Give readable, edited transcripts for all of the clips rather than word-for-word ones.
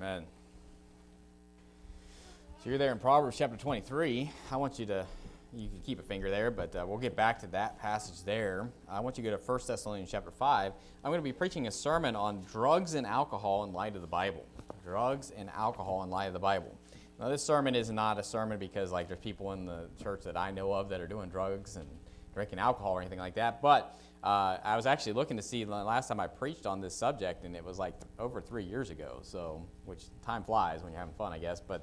Amen. So you're there in Proverbs chapter 23. I want you can keep a finger there, but we'll get back to that passage there. I want you to go to 1 Thessalonians chapter 5. I'm going to be preaching a sermon on drugs and alcohol in light of the Bible. Drugs and alcohol in light of the Bible. Now, this sermon is not a sermon because there's people in the church that I know of that are doing drugs and drinking alcohol or anything like that, but I was actually looking to see the last time I preached on this subject, and it was over 3 years ago, so which time flies when you're having fun, I guess, but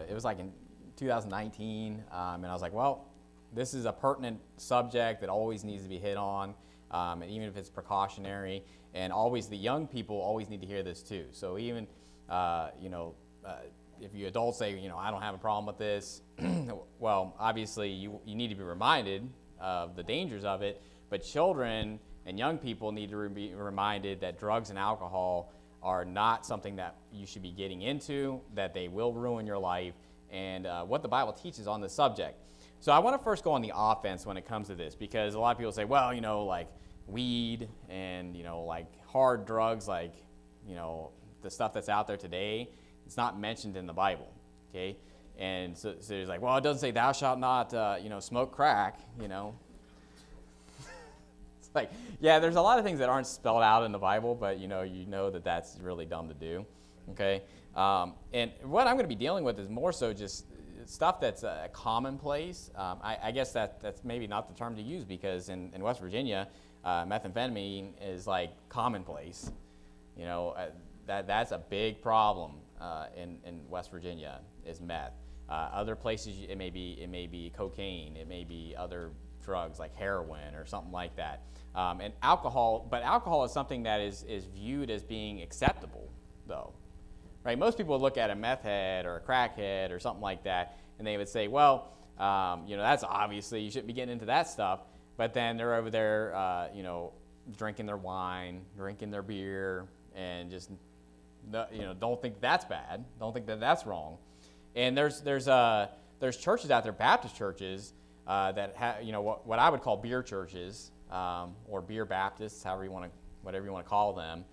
it was in 2019, and I was like, well, this is a pertinent subject that always needs to be hit on, and even if it's precautionary, and always the young people always need to hear this too. So even, if you adults say, I don't have a problem with this, well, obviously you need to be reminded of the dangers of it, but children and young people need to be reminded that drugs and alcohol are not something that you should be getting into, that they will ruin your life, and what the Bible teaches on this subject. So I want to first go on the offense when it comes to this, because a lot of people say, well, weed and, hard drugs, the stuff that's out there today, it's not mentioned in the Bible, okay? And so it's like, well, it doesn't say thou shalt not, smoke crack, It's like, yeah, there's a lot of things that aren't spelled out in the Bible, but you know that that's really dumb to do, okay? And what I'm going to be dealing with is more so just stuff that's commonplace. I guess that's maybe not the term to use, because in West Virginia, methamphetamine is commonplace. That's a big problem in West Virginia is meth. Other places it may be cocaine, it may be other drugs like heroin or something like that. And alcohol, but alcohol is something that is viewed as being acceptable, though. Right? Most people would look at a meth head or a crack head or something like that, and they would say, well, that's obviously, you shouldn't be getting into that stuff. But then they're over there, drinking their wine, drinking their beer, and just, don't think that's bad. Don't think that that's wrong. And there's churches out there, Baptist churches, that have, what I would call beer churches, or beer Baptists, whatever you want to call them,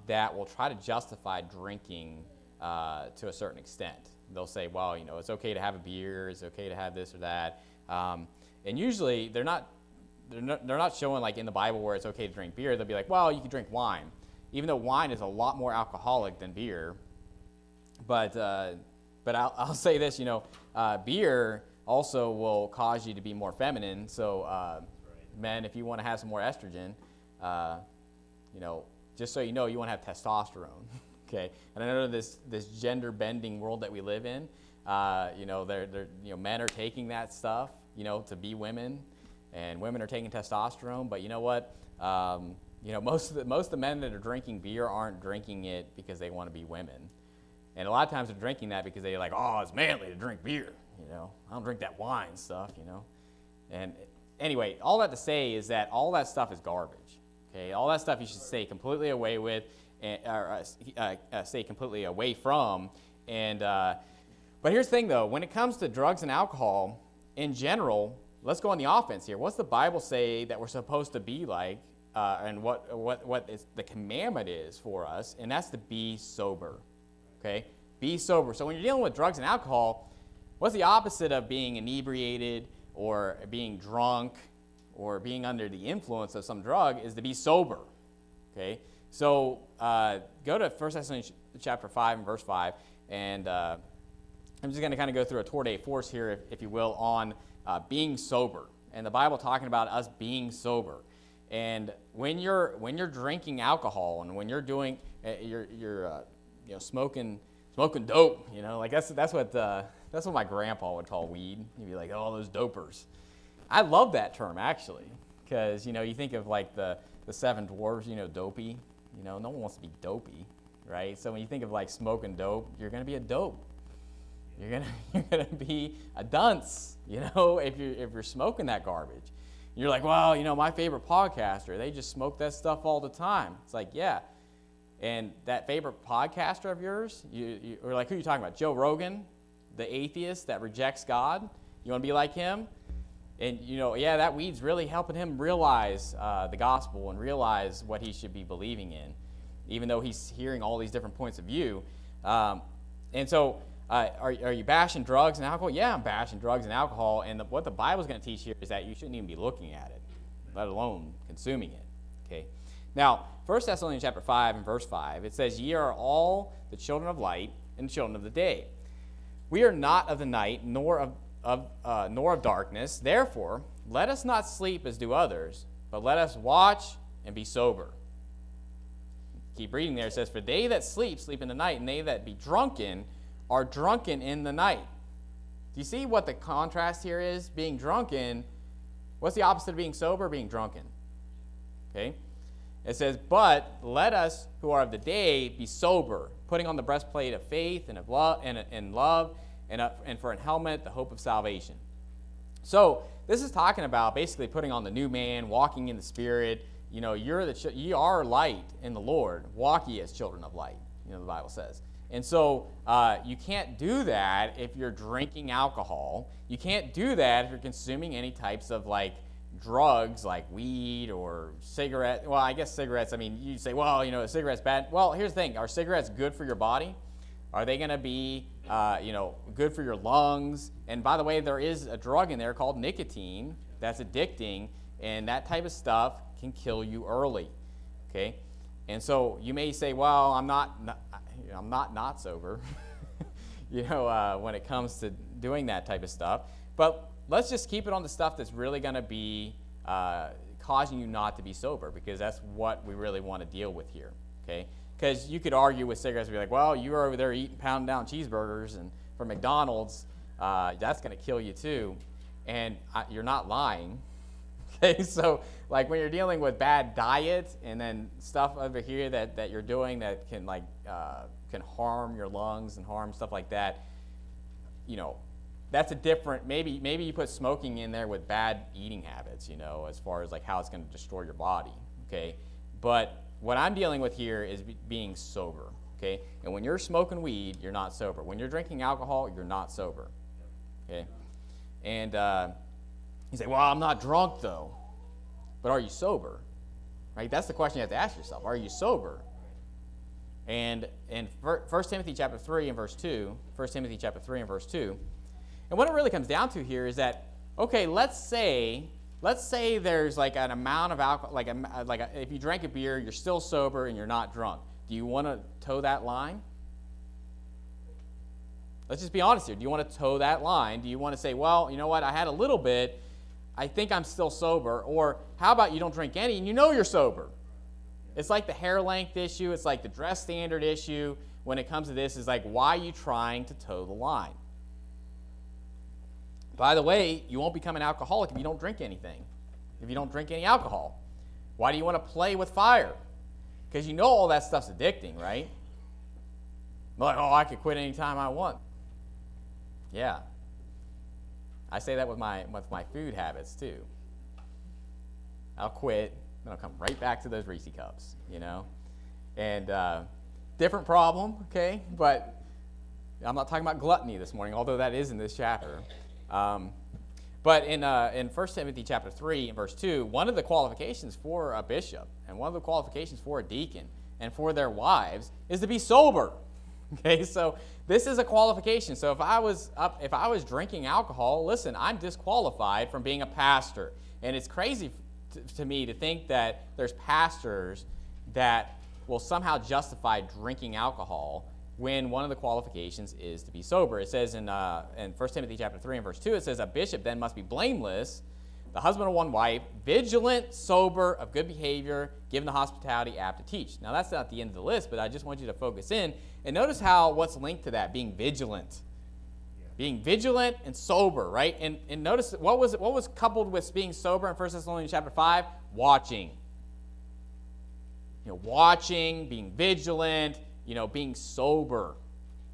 that will try to justify drinking to a certain extent. They'll say, well, it's okay to have a beer, it's okay to have this or that, and usually they're not showing in the Bible where it's okay to drink beer. They'll be like, well, you can drink wine, even though wine is a lot more alcoholic than beer. But I'll say this, beer also will cause you to be more feminine. So men, if you want to have some more estrogen, just so you know, you want to have testosterone. Okay, and I know this gender bending world that we live in, men are taking that stuff, to be women, and women are taking testosterone. But you know what? Most of the men that are drinking beer aren't drinking it because they want to be women, and a lot of times they're drinking that because they're like, oh, it's manly to drink beer. I don't drink that wine stuff. And anyway, all that to say is that all that stuff is garbage. Okay, all that stuff you should stay completely away with, or stay completely away from. And but here's the thing, though: when it comes to drugs and alcohol in general, let's go on the offense here. What's the Bible say that we're supposed to be like, and what is the commandment is for us? And that's to be sober. Okay, be sober. So when you're dealing with drugs and alcohol, what's the opposite of being inebriated or being drunk or being under the influence of some drug? Is to be sober. Okay, so go to 1 Thessalonians chapter 5 and verse 5, and I'm just going to kind of go through a tour de force here, if you will, on being sober, and the Bible talking about us being sober. And when you're drinking alcohol, and when you're doing you're smoking dope, that's what my grandpa would call weed. He'd be like, oh, those dopers. I love that term, actually, because you think of the seven dwarves, dopey. No one wants to be dopey, right? So when you think of smoking dope, you're going to be a dope. You're gonna be a dunce, if you're smoking that garbage. You're like, well, my favorite podcaster, they just smoke that stuff all the time. It's like, yeah. And that favorite podcaster of yours, or who are you talking about? Joe Rogan, the atheist that rejects God. You want to be like him? And, that weed's really helping him realize the gospel and realize what he should be believing in. even though he's hearing all these different points of view. And so are you bashing drugs and alcohol? Yeah, I'm bashing drugs and alcohol. And what the Bible's going to teach here is that you shouldn't even be looking at it, let alone consuming it. Okay. Now, 1 Thessalonians chapter 5 and verse 5, it says, "Ye are all the children of light and the children of the day. We are not of the night, nor of darkness. Therefore, let us not sleep as do others, but let us watch and be sober." Keep reading there. It says, "For they that sleep, sleep in the night, and they that be drunken are drunken in the night." Do you see what the contrast here is? Being drunken, what's the opposite of being sober? Being drunken. Okay? It says, "But let us who are of the day be sober, putting on the breastplate of faith and of love, and for an helmet the hope of salvation." So this is talking about basically putting on the new man, walking in the Spirit. You know, you are light in the Lord. Walk ye as children of light. You know, the Bible says. And so you can't do that if you're drinking alcohol. You can't do that if you're consuming any types of like drugs like weed or cigarette. Well, I guess cigarettes, I mean, you say, well, you know, a cigarette's bad. Well, here's the thing. Are cigarettes good for your body? Are they going to be, good for your lungs? And by the way, there is a drug in there called nicotine that's addicting, and that type of stuff can kill you early, okay? And so you may say, well, I'm not sober, when it comes to doing that type of stuff. But let's just keep it on the stuff that's really going to be causing you not to be sober, because that's what we really want to deal with here, okay? Because you could argue with cigarettes and be like, well, you were over there pounding down cheeseburgers and from McDonald's, that's going to kill you too. And you're not lying. Okay, so like when you're dealing with bad diet and then stuff over here that you're doing that can can harm your lungs and harm stuff like that, that's a different, maybe you put smoking in there with bad eating habits, as far as like how it's going to destroy your body, okay? But what I'm dealing with here is being sober, okay? And when you're smoking weed, you're not sober. When you're drinking alcohol, you're not sober, okay? And you say, well, I'm not drunk though. But are you sober? Right? That's the question you have to ask yourself. Are you sober? And in 1 Timothy chapter 3 and verse 2, 1 Timothy chapter 3 and verse 2, and what it really comes down to here is that, okay, let's say there's like an amount of alcohol, if you drank a beer, you're still sober and you're not drunk. Do you want to toe that line? Let's just be honest here. Do you want to toe that line? Do you want to say, well, you know what, I had a little bit, I think I'm still sober? Or how about you don't drink any and you know you're sober? It's like the hair length issue. It's like the dress standard issue. When it comes to this, is like, why are you trying to toe the line? By the way, you won't become an alcoholic if you don't drink anything, if you don't drink any alcohol. Why do you want to play with fire? Because you know all that stuff's addicting, right? Like, oh, I could quit anytime I want. Yeah. I say that with my food habits too. I'll quit, then I'll come right back to those Reese cups, And different problem, okay? But I'm not talking about gluttony this morning, although that is in this chapter. But in 1 Timothy chapter 3 and verse 2, one of the qualifications for a bishop and one of the qualifications for a deacon and for their wives is to be sober. Okay, so this is a qualification. So if I was drinking alcohol, listen, I'm disqualified from being a pastor. And it's crazy to me to think that there's pastors that will somehow justify drinking alcohol when one of the qualifications is to be sober. It says in 1 Timothy chapter 3 and verse 2, it says, "A bishop then must be blameless, the husband of one wife, vigilant, sober, of good behavior, given the hospitality, apt to teach." Now that's not the end of the list, but I just want you to focus in. And notice what's linked to that, being vigilant. Yeah. Being vigilant and sober, right? And notice what was coupled with being sober in 1 Thessalonians chapter 5? Watching. Watching, being vigilant, being sober.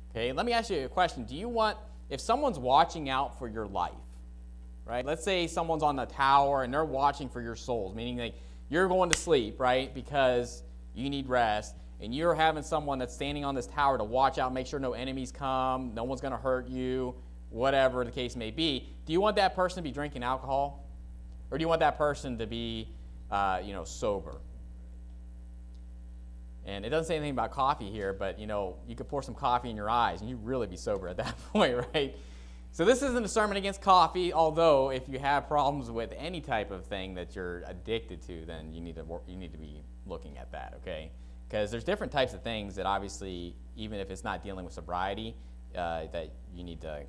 Okay, let me ask you a question. Do you want, if someone's watching out for your life, right? Let's say someone's on the tower and they're watching for your souls, meaning like you're going to sleep, right? Because you need rest, and you're having someone that's standing on this tower to watch out, make sure no enemies come, no one's going to hurt you, whatever the case may be. Do you want that person to be drinking alcohol? Or do you want that person to be, sober? And it doesn't say anything about coffee here, but you could pour some coffee in your eyes and you'd really be sober at that point, right? So this isn't a sermon against coffee, although if you have problems with any type of thing that you're addicted to, then you need to be looking at that, okay? Because there's different types of things that obviously, even if it's not dealing with sobriety, that you need to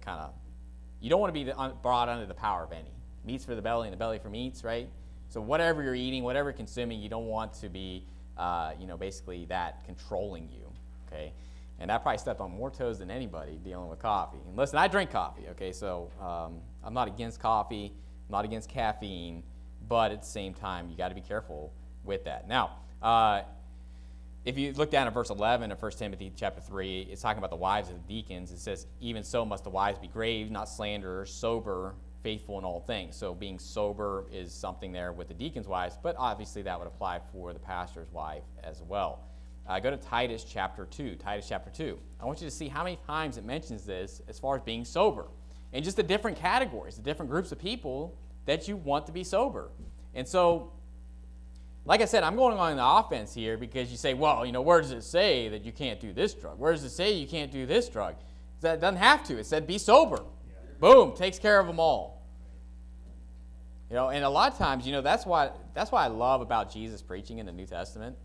you don't want to be brought under the power of any. Meats for the belly and the belly for meats, right? So whatever you're eating, whatever you're consuming, you don't want to be, basically that controlling you, okay? And I probably stepped on more toes than anybody dealing with coffee. And listen, I drink coffee, okay? So I'm not against coffee, I'm not against caffeine, but at the same time, you got to be careful with that. Now, if you look down at verse 11 of 1 Timothy chapter 3, it's talking about the wives of the deacons. It says, even so must the wives be grave, not slanderers, sober, faithful in all things. So being sober is something there with the deacons' wives, but obviously that would apply for the pastor's wife as well. Go to Titus chapter 2. Titus chapter 2. I want you to see how many times it mentions this as far as being sober. And just the different categories, the different groups of people that you want to be sober. And so, like I said, I'm going on the offense here because you say, well, where does it say that you can't do this drug? Where does it say you can't do this drug? That doesn't have to. It said be sober. Yeah. Boom, takes care of them all. And a lot of times, that's why I love about Jesus preaching in the New Testament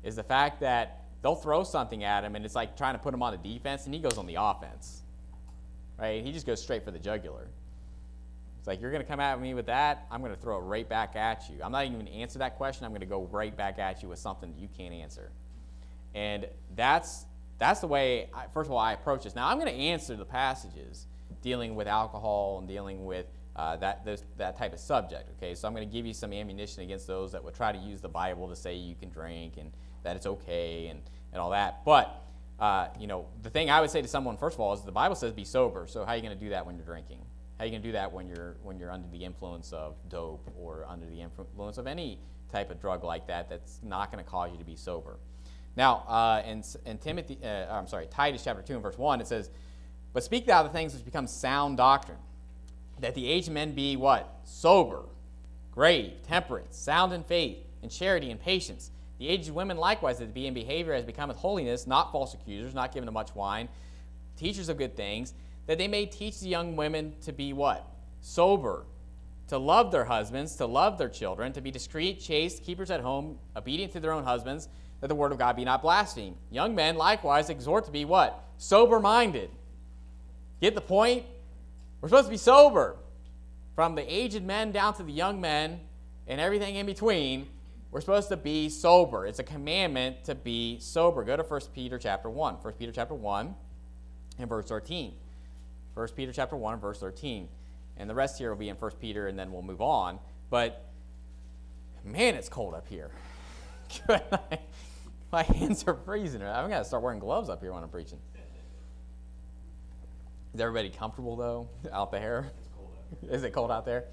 is the fact that they'll throw something at him and it's like trying to put him on the defense and he goes on the offense. Right? He just goes straight for the jugular. It's like, you're going to come at me with that, I'm going to throw it right back at you. I'm not even going to answer that question. I'm going to go right back at you with something that you can't answer. And that's the way, first of all, I approach this. Now, I'm going to answer the passages dealing with alcohol and dealing with that type of subject. Okay, so I'm going to give you some ammunition against those that would try to use the Bible to say you can drink and that it's okay and all that. But, the thing I would say to someone, first of all, is the Bible says be sober. So how are you going to do that when you're drinking? How are you going to do that when you're under the influence of dope or under the influence of any type of drug like that that's not going to cause you to be sober? Now, in Titus chapter 2 and verse 1, it says, but speak thou the things which become sound doctrine, that the aged men be what? Sober, grave, temperate, sound in faith, in charity, and patience. The aged women likewise, that be in behavior as becometh holiness, not false accusers, not given to much wine, teachers of good things, that they may teach the young women to be what? Sober, to love their husbands, to love their children, to be discreet, chaste, keepers at home, obedient to their own husbands, that the word of God be not blasphemed. Young men likewise exhort to be what? Sober-minded. Get the point? We're supposed to be sober. From the aged men down to the young men and everything in between, we're supposed to be sober. It's a commandment to be sober. Go to 1 Peter chapter 1. 1 Peter chapter 1 and verse 13. 1 Peter chapter 1 and verse 13. And the rest here will be in 1 Peter, and then we'll move on. But, man, it's cold up here. My hands are freezing. I'm going to start wearing gloves up here when I'm preaching. Is everybody comfortable, though, out there? It's cold out there. Is it cold out there?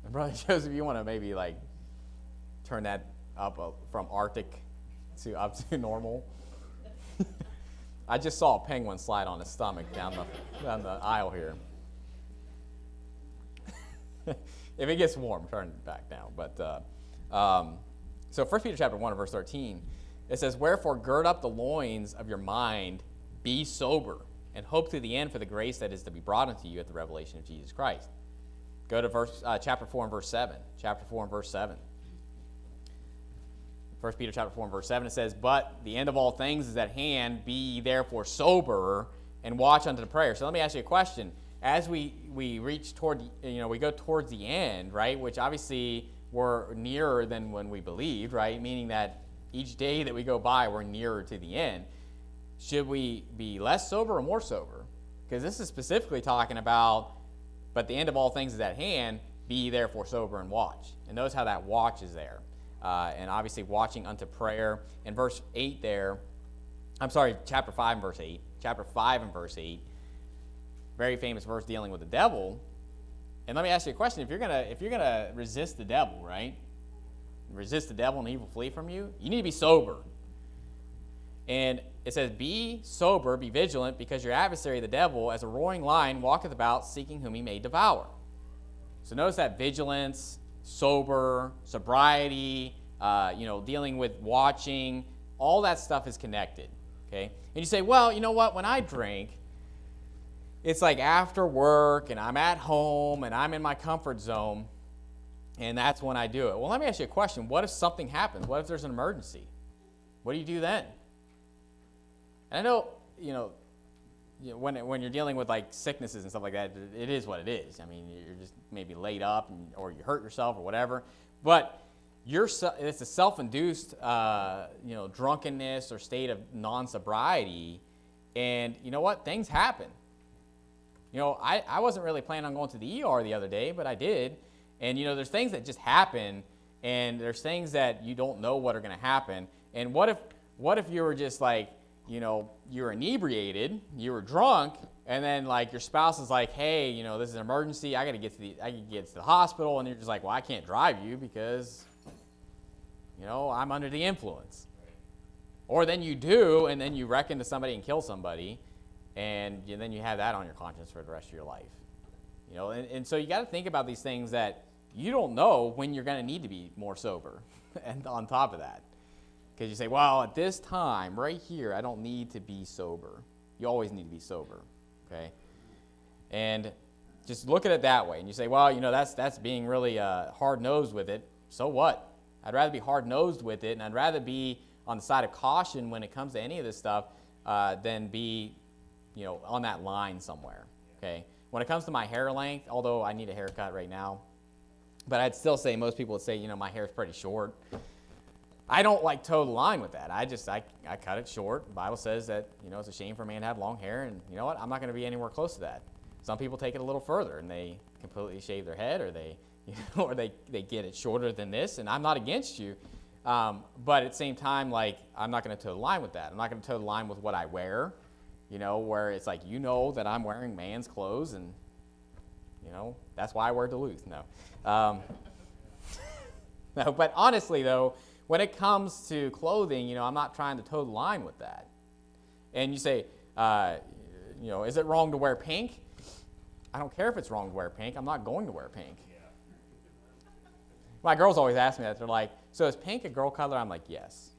And Brother Joseph, you want to maybe, turn that up from Arctic up to normal? I just saw a penguin slide on his stomach down the aisle here. If it gets warm, turn it back down. But so 1 Peter chapter 1 verse 13, it says, wherefore gird up the loins of your mind, be sober, and hope to the end for the grace that is to be brought unto you at the revelation of Jesus Christ. Go to chapter 4 and verse 7. Chapter 4 and verse 7. 1 Peter chapter 4 and verse 7, it says, but the end of all things is at hand, be ye therefore sober, and watch unto the prayer. So let me ask you a question. As we reach toward, we go towards the end, right, which obviously we're nearer than when we believed, right, meaning that each day that we go by, we're nearer to the end. Should we be less sober or more sober? Because this is specifically talking about, but the end of all things is at hand, be ye therefore sober and watch. And notice how that watch is there. And obviously watching unto prayer. In verse 8 there, chapter 5 and verse 8. Chapter 5 and verse 8. Very famous verse dealing with the devil. And let me ask you a question. If you're gonna resist the devil, right? Resist the devil and he will flee from you. You need to be sober. And it says, be sober, be vigilant, because your adversary, the devil, as a roaring lion, walketh about, seeking whom he may devour. So notice that vigilance, sober, sobriety, dealing with watching, all that stuff is connected, okay? And you say, well, you know what? When I drink, it's like after work, and I'm at home, and I'm in my comfort zone, and that's when I do it. Well, let me ask you a question. What if something happens? What if there's an emergency? What do you do then? And I know, when you're dealing with like sicknesses and stuff like that, it is what it is. I mean, you're just maybe laid up or you hurt yourself or whatever. But it's a self-induced, drunkenness or state of non-sobriety. And you know what? Things happen. I wasn't really planning on going to the ER the other day, but I did. And, there's things that just happen, and there's things that you don't know what are going to happen. And what if you were just like, you were inebriated, you were drunk, and then like your spouse is like, hey, this is an emergency, I can get to the hospital, and you're just like, well, I can't drive you because, I'm under the influence. Or then you do, and then you wreck into somebody and kill somebody, and then you have that on your conscience for the rest of your life. And so you got to think about these things that you don't know when you're going to need to be more sober, and on top of that. Because you say, well, at this time, right here, I don't need to be sober. You always need to be sober, okay? And just look at it that way. And you say, well, that's being really hard-nosed with it. So what? I'd rather be hard-nosed with it, and I'd rather be on the side of caution when it comes to any of this stuff than be, on that line somewhere, okay? When it comes to my hair length, although I need a haircut right now, but I'd still say most people would say, my hair is pretty short. I don't like toe the line with that. I cut it short. The Bible says that, it's a shame for a man to have long hair, and you know what? I'm not going to be anywhere close to that. Some people take it a little further, and they completely shave their head, or they get it shorter than this, and I'm not against you. But at the same time, like, I'm not going to toe the line with that. I'm not going to toe the line with what I wear, where it's like, that I'm wearing man's clothes, and, that's why I wear Duluth. No. No, but honestly, though, when it comes to clothing, I'm not trying to toe the line with that. And you say, is it wrong to wear pink? I don't care if it's wrong to wear pink. I'm not going to wear pink. Yeah. My girls always ask me that. They're like, so is pink a girl color? I'm like, yes.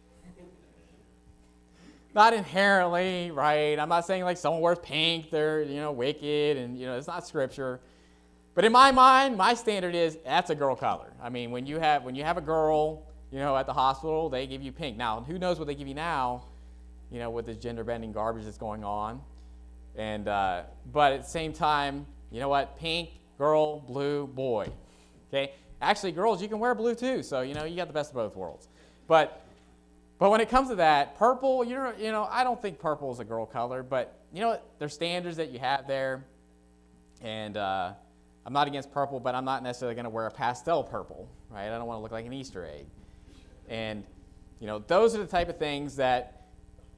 Not inherently, right? I'm not saying like someone wears pink, they're, wicked, and, it's not scripture. But in my mind, my standard is that's a girl color. I mean, when you have a girl, at the hospital, they give you pink. Now, who knows what they give you now, with this gender-bending garbage that's going on. And but at the same time, you know what? Pink, girl, blue, boy. Okay? Actually, girls, you can wear blue too. So, you got the best of both worlds. But when it comes to that, purple, I don't think purple is a girl color. But, there's standards that you have there. And I'm not against purple, but I'm not necessarily going to wear a pastel purple, right? I don't want to look like an Easter egg. And, those are the type of things that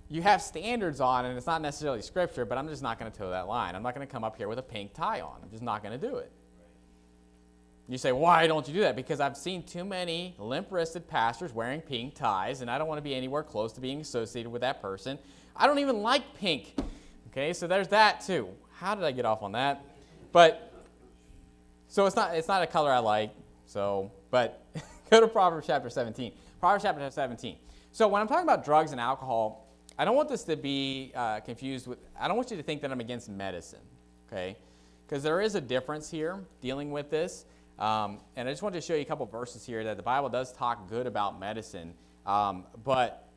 you have standards on, and it's not necessarily scripture, but I'm just not going to toe that line. I'm not going to come up here with a pink tie on. I'm just not going to do it. You say, why don't you do that? Because I've seen too many limp-wristed pastors wearing pink ties, and I don't want to be anywhere close to being associated with that person. I don't even like pink. Okay, so there's that too. How did I get off on that? But so it's not a color I like. So, but go to Proverbs chapter 17. Proverbs chapter 17. So when I'm talking about drugs and alcohol, I don't want this to be confused with, I don't want you to think that I'm against medicine, okay? Because there is a difference here dealing with this. And I just wanted to show you a couple verses here that the Bible does talk good about medicine, but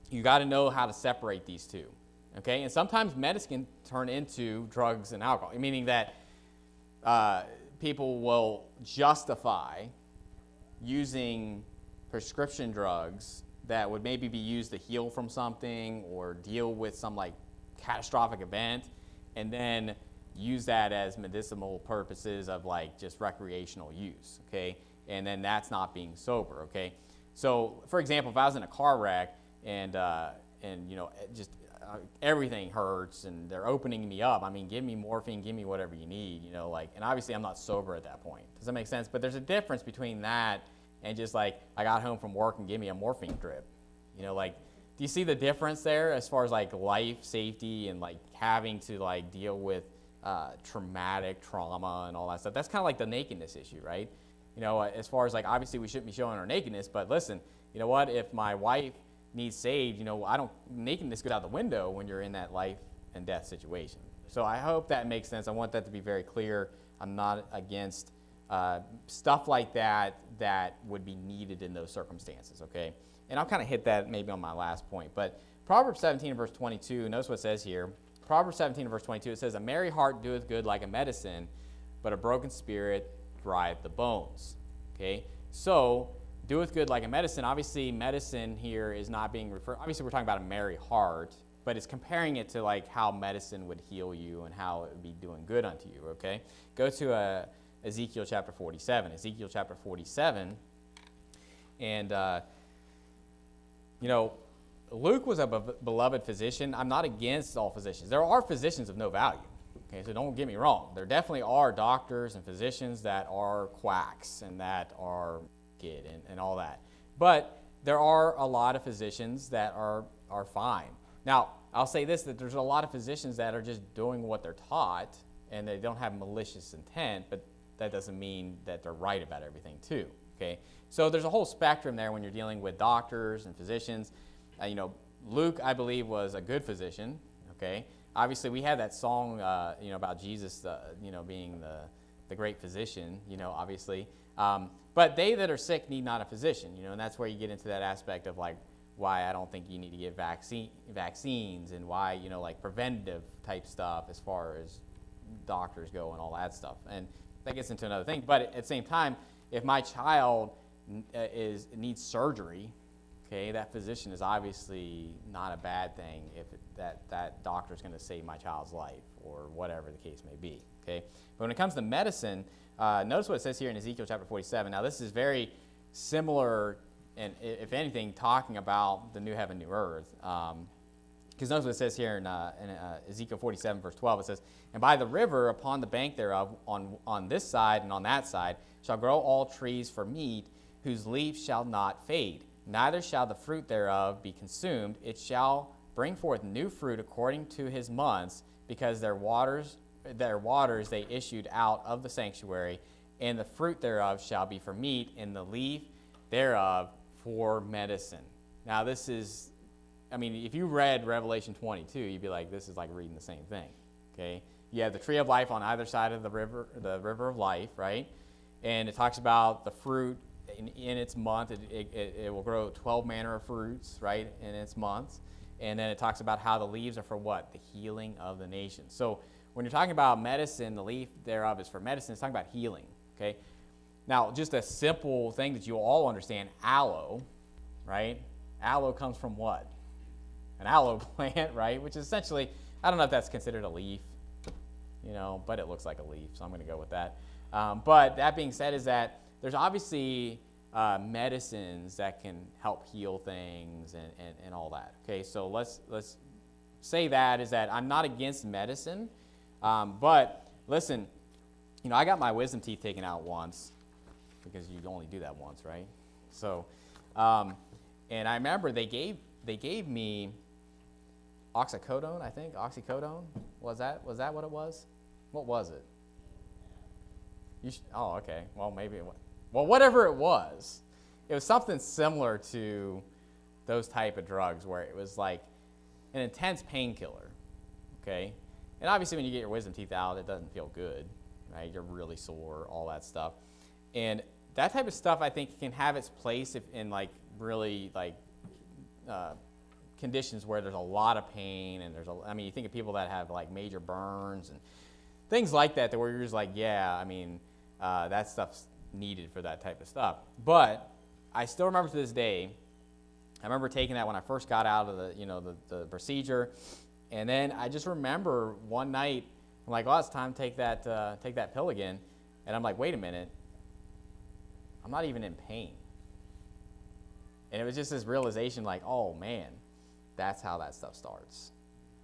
you got to know how to separate these two, okay? And sometimes medicine can turn into drugs and alcohol, meaning that people will justify using prescription drugs that would maybe be used to heal from something or deal with some like catastrophic event, and then use that as medicinal purposes of like just recreational use, okay? And then that's not being sober, okay? So, for example, if I was in a car wreck and just everything hurts and they're opening me up, I mean, give me morphine, give me whatever you need, and obviously I'm not sober at that point. Does that make sense? But there's a difference between that and just like I got home from work and give me a morphine drip. Do you see the difference there as far as like life safety and like having to like deal with traumatic trauma and all that stuff? That's kind of like the nakedness issue, right? As far as like obviously we shouldn't be showing our nakedness, but listen, you know what? If my wife needs saved, I don't, making this go out the window when you're in that life and death situation. So I hope that makes sense. I want that to be very clear. I'm not against stuff like that would be needed in those circumstances, okay? And I'll kind of hit that maybe on my last point. But Proverbs 17 and verse 22, notice what it says here. Proverbs 17 and verse 22, it says, "A merry heart doeth good like a medicine, but a broken spirit drieth the bones." Okay? So, doeth good like a medicine. Obviously, medicine here is not being referred, obviously we're talking about a merry heart, but it's comparing it to like how medicine would heal you and how it would be doing good unto you, okay? Go to Ezekiel chapter 47. Ezekiel chapter 47, and Luke was a beloved physician. I'm not against all physicians. There are physicians of no value. Okay, so don't get me wrong. There definitely are doctors and physicians that are quacks and that are good and all that. But there are a lot of physicians that are fine. Now, I'll say this, that there's a lot of physicians that are just doing what they're taught and they don't have malicious intent, but that doesn't mean that they're right about everything too. Okay, so there's a whole spectrum there when you're dealing with doctors and physicians. Luke, I believe, was a good physician. Okay, obviously we have that song, about Jesus, being the great physician. Obviously, but they that are sick need not a physician. And that's where you get into that aspect of like why I don't think you need to get vaccines and why like preventative type stuff as far as doctors go and all that stuff. And that gets into another thing. But at the same time, if my child needs surgery, okay, that physician is obviously not a bad thing if that doctor is going to save my child's life or whatever the case may be, okay? But when it comes to medicine, notice what it says here in Ezekiel chapter 47. Now, this is very similar, and if anything, talking about the new heaven, new earth. Because notice what it says here in Ezekiel 47, verse 12. It says, "And by the river upon the bank thereof, on this side and on that side, shall grow all trees for meat, whose leaves shall not fade. Neither shall the fruit thereof be consumed. It shall bring forth new fruit according to his months, because their waters they issued out of the sanctuary, and the fruit thereof shall be for meat, and the leaf thereof for medicine." Now this is, if you read Revelation 22, you'd be like, this is like reading the same thing, okay? You have the tree of life on either side of the river of life, right? And it talks about the fruit in its month. It will grow 12 manner of fruits, right, in its months. And then it talks about how the leaves are for what? The healing of the nations. So when you're talking about medicine, the leaf thereof is for medicine. It's talking about healing, okay? Now, just a simple thing that you all understand, aloe, right? Aloe comes from what? An aloe plant, right? Which is essentially, I don't know if that's considered a leaf, but it looks like a leaf, so I'm going to go with that. But that being said is that there's obviously medicines that can help heal things and all that. Okay, so let's say that is that I'm not against medicine, but listen, I got my wisdom teeth taken out once because you only do that once, right? So, and I remember they gave me oxycodone, I think. Oxycodone, was that what it was? What was it? Oh, okay. Well, maybe it was. Well, whatever it was something similar to those type of drugs where it was like an intense painkiller, okay? And obviously when you get your wisdom teeth out, it doesn't feel good, right? You're really sore, all that stuff. And that type of stuff I think can have its place in like really like conditions where there's a lot of pain and you think of people that have like major burns and things like that where you're just like, yeah, that stuff's needed for that type of stuff. But I still remember to this day, I remember taking that when I first got out of the procedure, and then I just remember one night, I'm like, oh, it's time to take that pill again, and I'm like, wait a minute, I'm not even in pain. And it was just this realization like, oh man, that's how that stuff starts.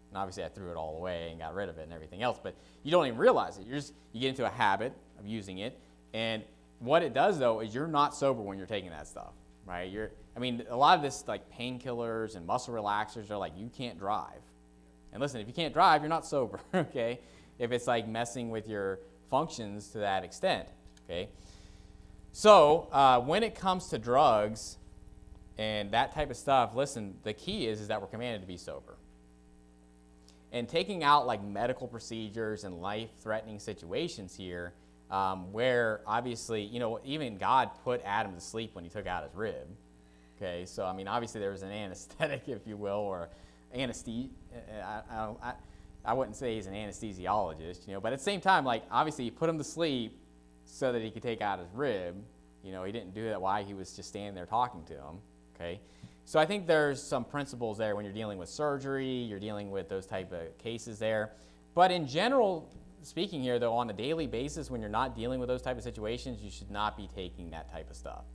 And obviously I threw it all away and got rid of it and everything else, but you don't even realize it. You get into a habit of using it, and what it does though is you're not sober when you're taking that stuff, right? A lot of this like painkillers and muscle relaxers are like, you can't drive. And listen, if you can't drive, you're not sober, okay? If it's like messing with your functions to that extent, okay? So when it comes to drugs, and that type of stuff, listen, the key is that we're commanded to be sober. And taking out like medical procedures and life-threatening situations here, where obviously, even God put Adam to sleep when he took out his rib. Okay, so I mean, obviously there was an anesthetic, if you will, or anesthesia. I wouldn't say he's an anesthesiologist, but at the same time, like obviously he put him to sleep so that he could take out his rib. He didn't do that while he was just standing there talking to him. Okay, so I think there's some principles there when you're dealing with surgery, you're dealing with those type of cases there. But in general, speaking here though, on a daily basis, when you're not dealing with those type of situations, you should not be taking that type of stuff.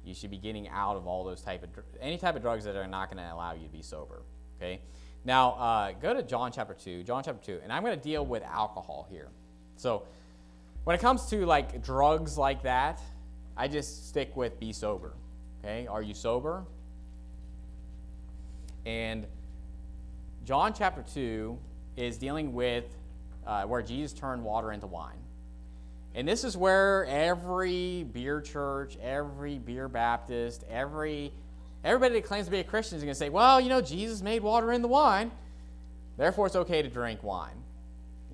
You should be getting out of all those any type of drugs that are not going to allow you to be sober. Okay. Now, go to John chapter 2, and I'm going to deal with alcohol here. So when it comes to like drugs like that, I just stick with be sober. Okay, are you sober? And John chapter 2 is dealing with where Jesus turned water into wine. And this is where every beer church, every beer Baptist, everybody that claims to be a Christian is going to say, well, Jesus made water into wine, therefore it's okay to drink wine.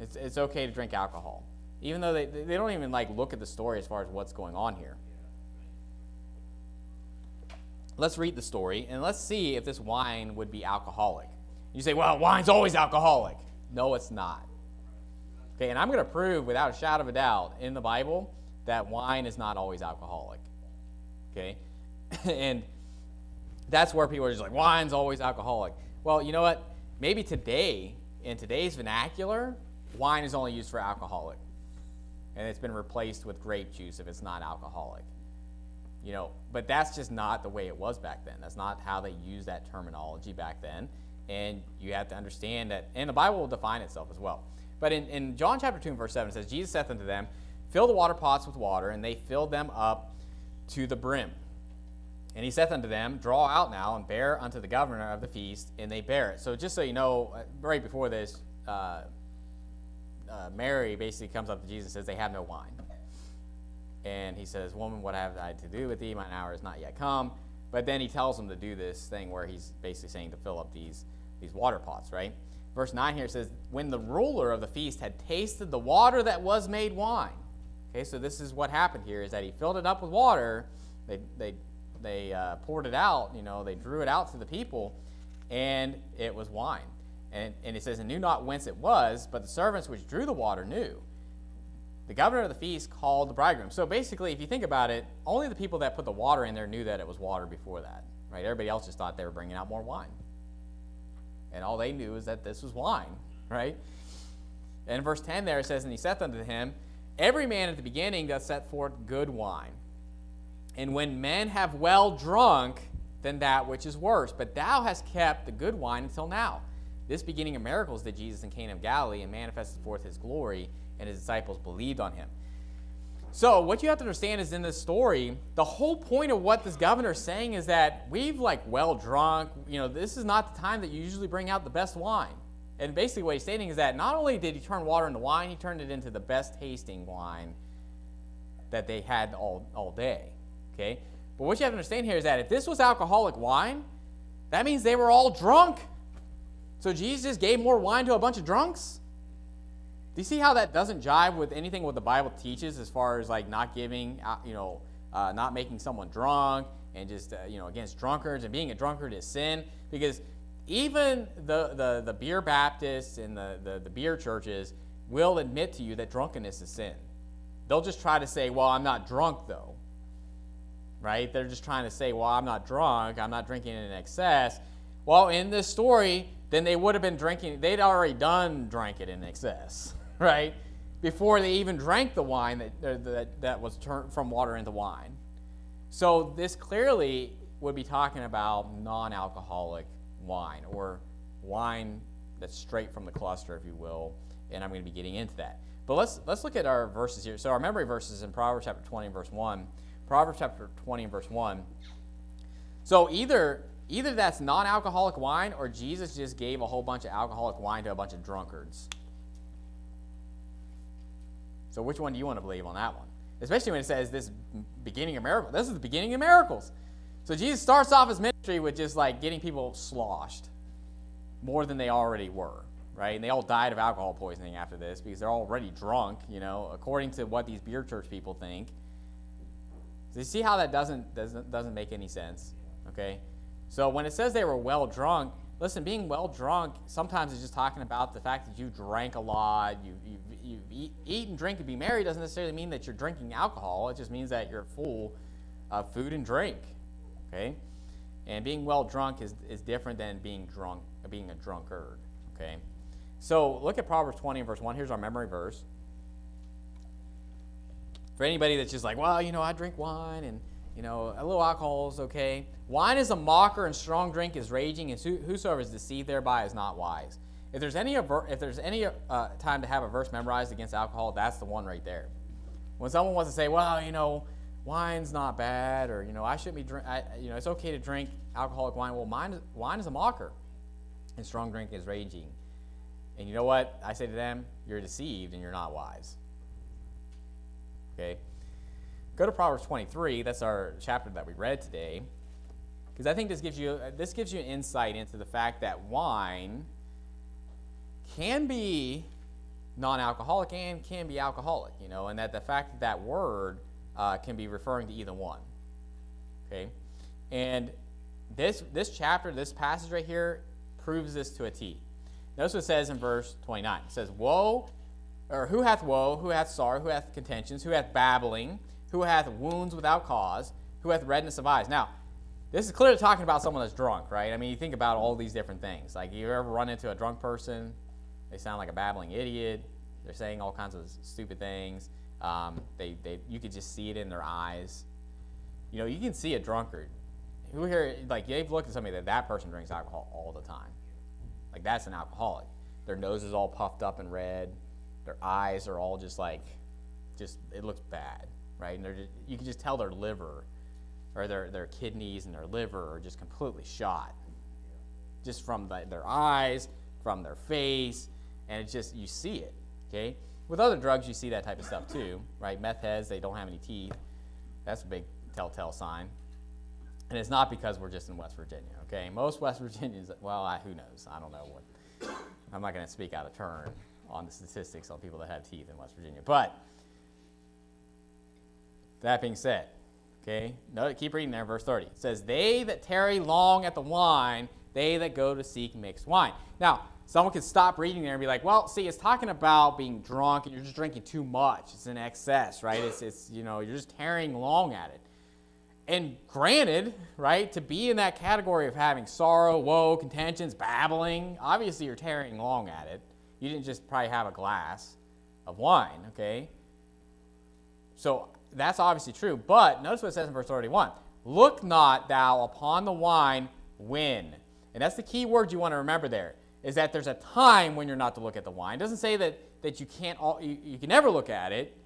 It's okay to drink alcohol. Even though they don't even like look at the story as far as what's going on here. Let's read the story, and let's see if this wine would be alcoholic. You say, well, wine's always alcoholic. No, it's not. Okay, and I'm going to prove without a shadow of a doubt in the Bible that wine is not always alcoholic. Okay, and that's where people are just like, wine's always alcoholic. Well, you know what? Maybe today, in today's vernacular, wine is only used for alcoholic. And it's been replaced with grape juice if it's not alcoholic. But that's just not the way it was back then. That's not how they used that terminology back then. And you have to understand that, and the Bible will define itself as well. But in John chapter 2 and verse 7, it says, Jesus saith unto them, fill the water pots with water, and they filled them up to the brim. And he saith unto them, draw out now, and bear unto the governor of the feast, and they bear it. So just so you know, right before this, Mary basically comes up to Jesus and says, they have no wine. And he says, woman, what have I to do with thee? Mine hour is not yet come. But then he tells them to do this thing where he's basically saying to fill up these water pots, right? Verse 9 here says, when the ruler of the feast had tasted the water that was made wine. Okay, so this is what happened here, is that he filled it up with water. They poured it out, they drew it out to the people, and it was wine. And it says, and knew not whence it was, but the servants which drew the water knew. The governor of the feast called the bridegroom. So basically, if you think about it, only the people that put the water in there knew that it was water before that, right? Everybody else just thought they were bringing out more wine. And all they knew is that this was wine, right? And in verse 10 there it says, and he saith unto him, every man at the beginning doth set forth good wine. And when men have well drunk, then that which is worse. But thou hast kept the good wine until now. This beginning of miracles did Jesus in Cana of Galilee, and manifested forth his glory, and his disciples believed on him. So what you have to understand is in this story, the whole point of what this governor is saying is that we've well drunk. This is not the time that you usually bring out the best wine. And basically what he's stating is that not only did he turn water into wine, he turned it into the best tasting wine that they had all day. Okay? But what you have to understand here is that if this was alcoholic wine, that means they were all drunk. So Jesus just gave more wine to a bunch of drunks? Do you see how that doesn't jive with anything what the Bible teaches as far as not giving, not making someone drunk, and just against drunkards, and being a drunkard is sin? Because even the beer Baptists and the beer churches will admit to you that drunkenness is sin. They'll just try to say, well, I'm not drunk though, right? They're just trying to say, well, I'm not drunk, I'm not drinking in excess. Well, in this story, then they would have been drinking, they'd already drank it in excess, right? Before they even drank the wine that was turned from water into wine. So this clearly would be talking about non-alcoholic wine, or wine that's straight from the cluster, if you will, and I'm going to be getting into that. But let's look at our verses here. So our memory verses in Proverbs chapter 20 and verse 1. Proverbs chapter 20 and verse 1. So either that's non-alcoholic wine, or Jesus just gave a whole bunch of alcoholic wine to a bunch of drunkards. So which one do you want to believe on that one? Especially when it says this beginning of miracles. This is the beginning of miracles. So Jesus starts off his ministry with just like getting people sloshed more than they already were, right? And they all died of alcohol poisoning after this because they're already drunk, according to what these beer church people think. So you see how that doesn't make any sense, okay? So when it says they were well drunk, listen, being well drunk sometimes is just talking about the fact that you drank a lot, you eat and drink and be merry doesn't necessarily mean that you're drinking alcohol. It just means that you're full of food and drink, okay? And being well drunk is different than being a drunkard, okay? So look at Proverbs 20 and verse 1. Here's our memory verse. For anybody that's just like, well, I drink wine and, a little alcohol is okay. Wine is a mocker and strong drink is raging, and whosoever is deceived thereby is not wise. If there's any time to have a verse memorized against alcohol, that's the one right there. When someone wants to say, well, wine's not bad, or I shouldn't be it's okay to drink alcoholic wine. Well, wine is a mocker, and strong drink is raging. And you know what? I say to them, you're deceived and you're not wise. Okay. Go to Proverbs 23. That's our chapter that we read today, because I think this gives you an insight into the fact that wine can be non-alcoholic and can be alcoholic, and that the fact that word can be referring to either one. Okay, and this chapter, this passage right here, proves this to a T. Notice what it says in verse 29. It says, "Woe, or who hath woe? Who hath sorrow? Who hath contentions? Who hath babbling? Who hath wounds without cause? Who hath redness of eyes?" Now, this is clearly talking about someone that's drunk, right? I mean, you think about all these different things. Like, you ever run into a drunk person? They sound like a babbling idiot. They're saying all kinds of stupid things. You could just see it in their eyes. You can see a drunkard. Who here, like, you've looked at somebody that person drinks alcohol all the time. Like, that's an alcoholic. Their nose is all puffed up and red. Their eyes are all just it looks bad, right? And you can just tell their liver, or their kidneys and their liver are just completely shot, just from their eyes, from their face, and it's just, you see it, okay? With other drugs, you see that type of stuff too, right? Meth heads, they don't have any teeth. That's a big telltale sign. And it's not because we're just in West Virginia, okay? Most West Virginians, well, who knows? I don't know what. I'm not going to speak out of turn on the statistics on people that have teeth in West Virginia. But that being said, okay, keep reading there, verse 30. It says, "They that tarry long at the wine, they that go to seek mixed wine." Now, someone could stop reading there and be like, well, see, it's talking about being drunk and you're just drinking too much. It's in excess, right? It's you're just tarrying long at it. And granted, right, to be in that category of having sorrow, woe, contentions, babbling, obviously you're tarrying long at it. You didn't just probably have a glass of wine, okay? So that's obviously true. But notice what it says in verse 31. "Look not thou upon the wine when." And that's the key word you want to remember there, is that there's a time when you're not to look at the wine. It doesn't say that you you can never look at it.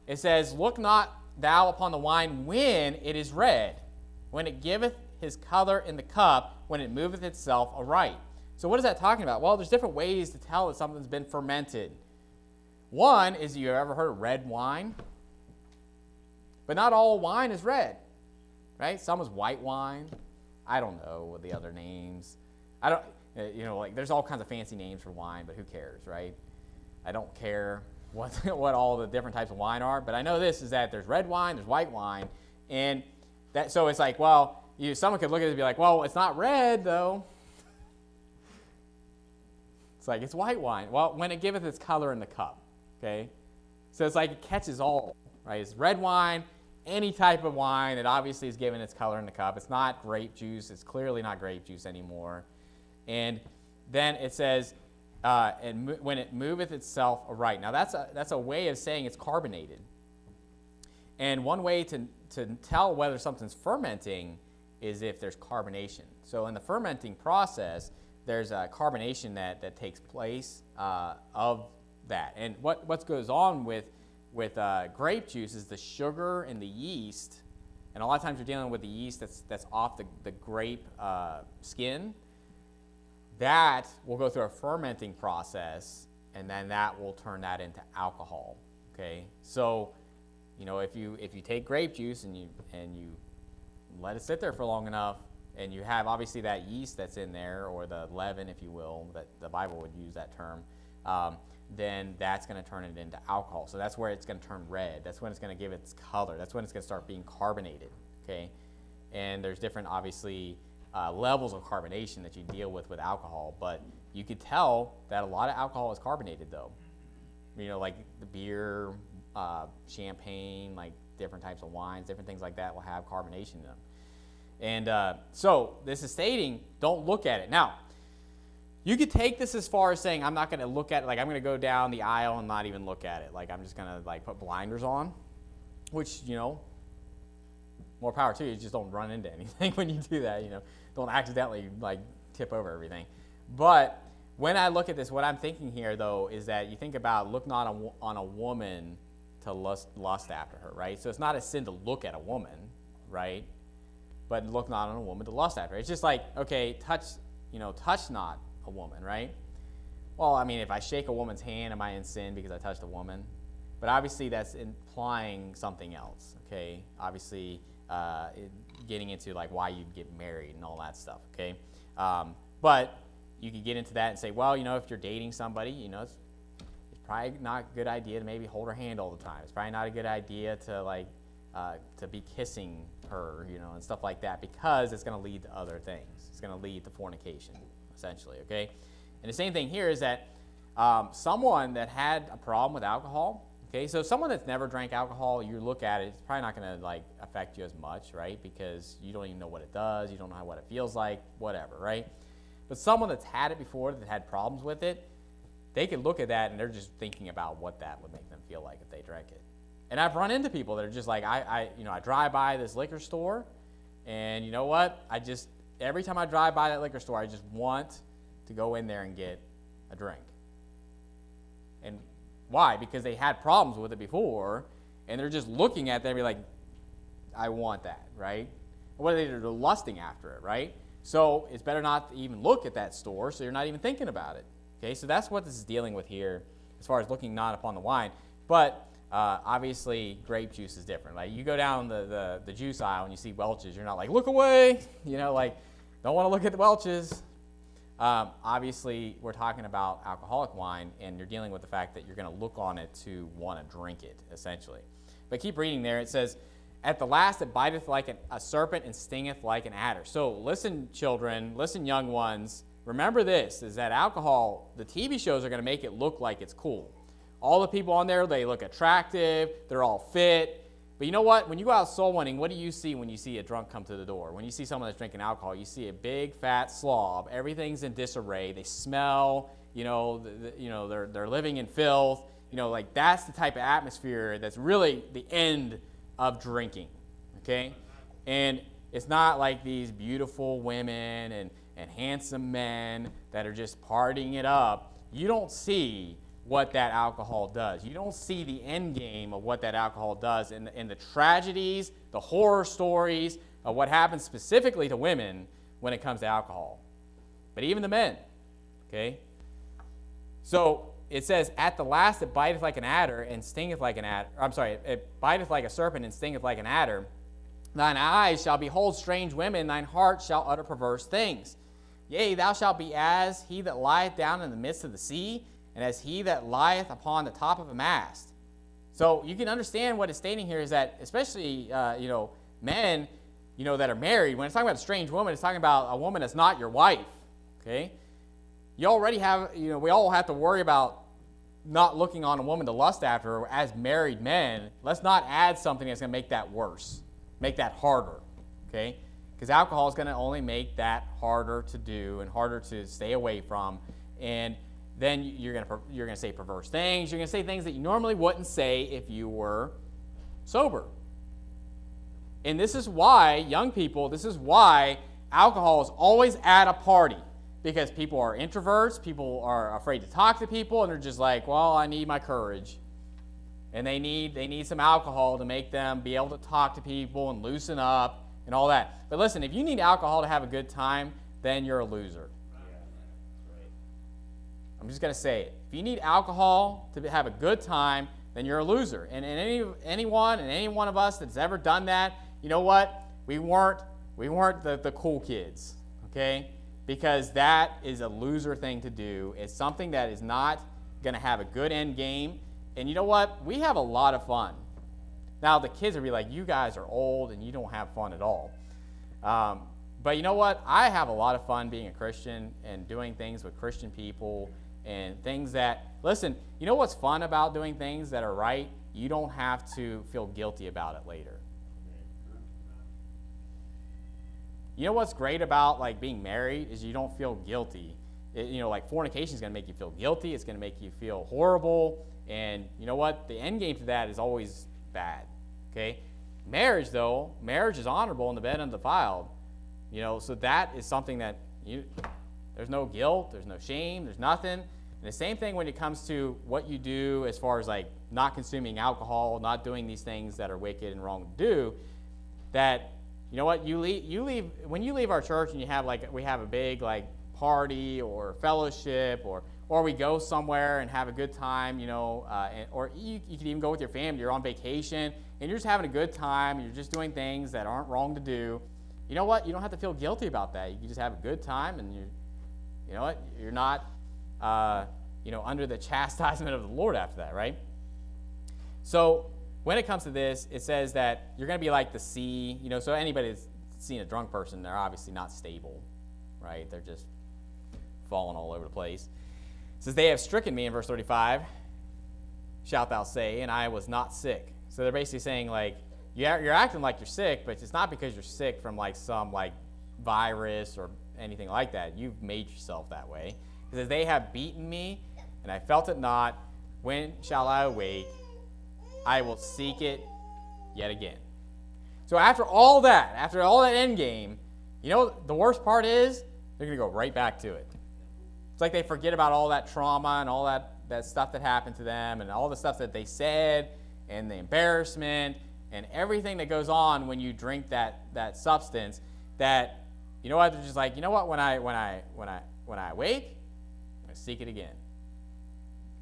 It says, "Look not thou upon the wine when it is red, when it giveth his color in the cup, when it moveth itself aright." So what is that talking about? Well, there's different ways to tell that something's been fermented. One is, you ever heard of red wine? But not all wine is red, right? Some is white wine. I don't know what the other names. I don't, like, there's all kinds of fancy names for wine, but who cares, right? I don't care what all the different types of wine are, but I know this is that there's red wine, there's white wine, and that, so it's like, well, someone could look at it and be like, well, it's not red though. It's like, it's white wine. Well, when it giveth its color in the cup, okay? So it's like it catches all, right? It's red wine, any type of wine, it obviously is given its color in the cup. It's not grape juice. It's clearly not grape juice anymore. And then it says, when it moveth itself aright. Now that's a way of saying it's carbonated. And one way to tell whether something's fermenting is if there's carbonation. So in the fermenting process, there's a carbonation that takes place of that. And what goes on with grape juice is the sugar and the yeast. And a lot of times you're dealing with the yeast that's off the grape skin. That will go through a fermenting process, and then that will turn that into alcohol. Okay, so if you take grape juice and you let it sit there for long enough, and you have obviously that yeast that's in there, or the leaven, if you will, that the Bible would use that term, then that's going to turn it into alcohol. So that's where it's going to turn red. That's when it's going to give its color. That's when it's going to start being carbonated, okay? And there's different, obviously, levels of carbonation that you deal with alcohol, but you could tell that a lot of alcohol is carbonated, though. You know, like the beer, champagne, like different types of wines, different things like that will have carbonation in them. And so this is stating, don't look at it. Now, you could take this as far as saying, I'm not going to look at it, like I'm going to go down the aisle and not even look at it. Like I'm just going to like put blinders on, which, you know, more power to you. Just don't run into anything when you do that, you know. Don't accidentally like tip over everything. But when I look at this, what I'm thinking here, though, is that you think about look not on a woman to lust after her, right? So it's not a sin to look at a woman, right? But look not on a woman to lust after her. It's just like, okay, touch not a woman, right? Well, I mean, if I shake a woman's hand, am I in sin because I touched a woman? But obviously that's implying something else, okay? Obviously getting into like why you'd get married and all that stuff, okay? But you could get into that and say, well, you know, if you're dating somebody, you know, it's probably not a good idea to maybe hold her hand all the time. It's probably not a good idea to like to be kissing her, you know, and stuff like that, because it's going to lead to other things. It's going to lead to fornication, essentially, okay? And the same thing here is that someone that had a problem with alcohol, okay, so someone that's never drank alcohol, you look at it, it's probably not going to like affect you as much, right? Because you don't even know what it does, you don't know what it feels like, whatever, right? But someone that's had it before, that had problems with it, they could look at that and they're just thinking about what that would make them feel like if they drank it. And I've run into people that are just like, I drive by this liquor store, and you know what? Every time I drive by that liquor store, I just want to go in there and get a drink. And why? Because they had problems with it before, and they're just looking at that and be like, I want that, right? What are they? They're lusting after it, right? So it's better not to even look at that store, so you're not even thinking about it. Okay, so that's what this is dealing with here as far as looking not upon the wine. But obviously, grape juice is different. Like you go down the juice aisle and you see Welch's, you're not like, look away, you know, like don't want to look at the Welch's. Obviously, we're talking about alcoholic wine, and you're dealing with the fact that you're going to look on it to want to drink it, essentially. But keep reading there. It says, at the last it biteth like a serpent and stingeth like an adder. So listen, children, listen, young ones. Remember this, is that alcohol, the TV shows are going to make it look like it's cool. All the people on there, they look attractive, they're all fit. But you know what? When you go out soul winning, what do you see when you see a drunk come to the door? When you see someone that's drinking alcohol, you see a big, fat slob. Everything's in disarray. They smell, you know, they're living in filth. You know, like that's the type of atmosphere that's really the end of drinking, okay? And it's not like these beautiful women and handsome men that are just partying it up. You don't see what that alcohol does. You don't see the end game of what that alcohol does and the tragedies, the horror stories of what happens specifically to women when it comes to alcohol. But even the men, okay? So it says, at the last it biteth like an adder and stingeth like an adder. It biteth like a serpent and stingeth like an adder. Thine eyes shall behold strange women, thine heart shall utter perverse things. Yea, thou shalt be as he that lieth down in the midst of the sea, and as he that lieth upon the top of a mast. So you can understand what it's stating here is that, especially men, that are married. When it's talking about a strange woman, it's talking about a woman that's not your wife. Okay, you already have, we all have to worry about not looking on a woman to lust after her as married men. Let's not add something that's going to make that worse, make that harder. Okay, because alcohol is going to only make that harder to do and harder to stay away from, and then you're going to say perverse things. You're going to say things that you normally wouldn't say if you were sober. And this is why, young people, this is why alcohol is always at a party. Because people are introverts, people are afraid to talk to people, and they're just like, well, I need my courage. And they need some alcohol to make them be able to talk to people and loosen up and all that. But listen, if you need alcohol to have a good time, then you're a loser. I'm just going to say it. If you need alcohol to have a good time, then you're a loser. And any one of us that's ever done that, you know what? we weren't the cool kids, okay? Because that is a loser thing to do. It's something that is not going to have a good end game. And you know what? We have a lot of fun. Now, the kids will be like, you guys are old and you don't have fun at all. But you know what? I have a lot of fun being a Christian and doing things with Christian people and things that, listen, you know what's fun about doing things that are right? You don't have to feel guilty about it later. You know what's great about like being married is you don't feel guilty. Like fornication is going to make you feel guilty. It's going to make you feel horrible. And you know what? The end game to that is always bad. Okay? Marriage, though, marriage is honorable and the bed undefiled. So that is something that there's no guilt, there's no shame, there's nothing. And the same thing when it comes to what you do as far as like not consuming alcohol, not doing these things that are wicked and wrong to do, that you know what, you leave when you leave our church and we have a big like party or fellowship or we go somewhere and have a good time, or you could even go with your family. You're on vacation and you're just having a good time. You're just doing things that aren't wrong to do. You know what? You don't have to feel guilty about that. You can just have a good time, and you're not under the chastisement of the Lord after that, right? So when it comes to this, it says that you're going to be like the sea. So anybody that's seen a drunk person, they're obviously not stable, right? They're just falling all over the place. It says, they have stricken me in verse 35, shalt thou say, and I was not sick. So they're basically saying, like, you're acting like you're sick, but it's not because you're sick from like some like virus or anything like that. You've made yourself that way. It says, they have beaten me, and I felt it not. When shall I awake? I will seek it yet again. So after all that end game, the worst part is they're going to go right back to it. It's like they forget about all that trauma and all that stuff that happened to them and all the stuff that they said and the embarrassment and everything that goes on when you drink that substance. That they're just like, when I wake, I'm going to seek it again.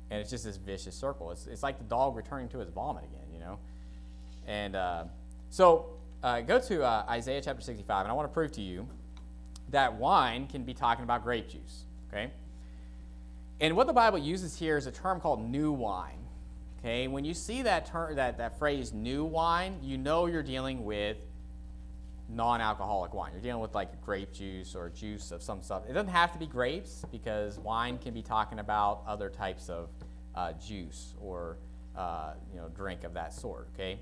And it's just this vicious circle. It's like the dog returning to his vomit again, And so go to Isaiah chapter 65, and I want to prove to you that wine can be talking about grape juice, okay? And what the Bible uses here is a term called new wine, okay? When you see that term, that phrase new wine, you're dealing with non-alcoholic wine. You're dealing with like grape juice or juice of some stuff. It doesn't have to be grapes, because wine can be talking about other types of juice or drink of that sort. Okay,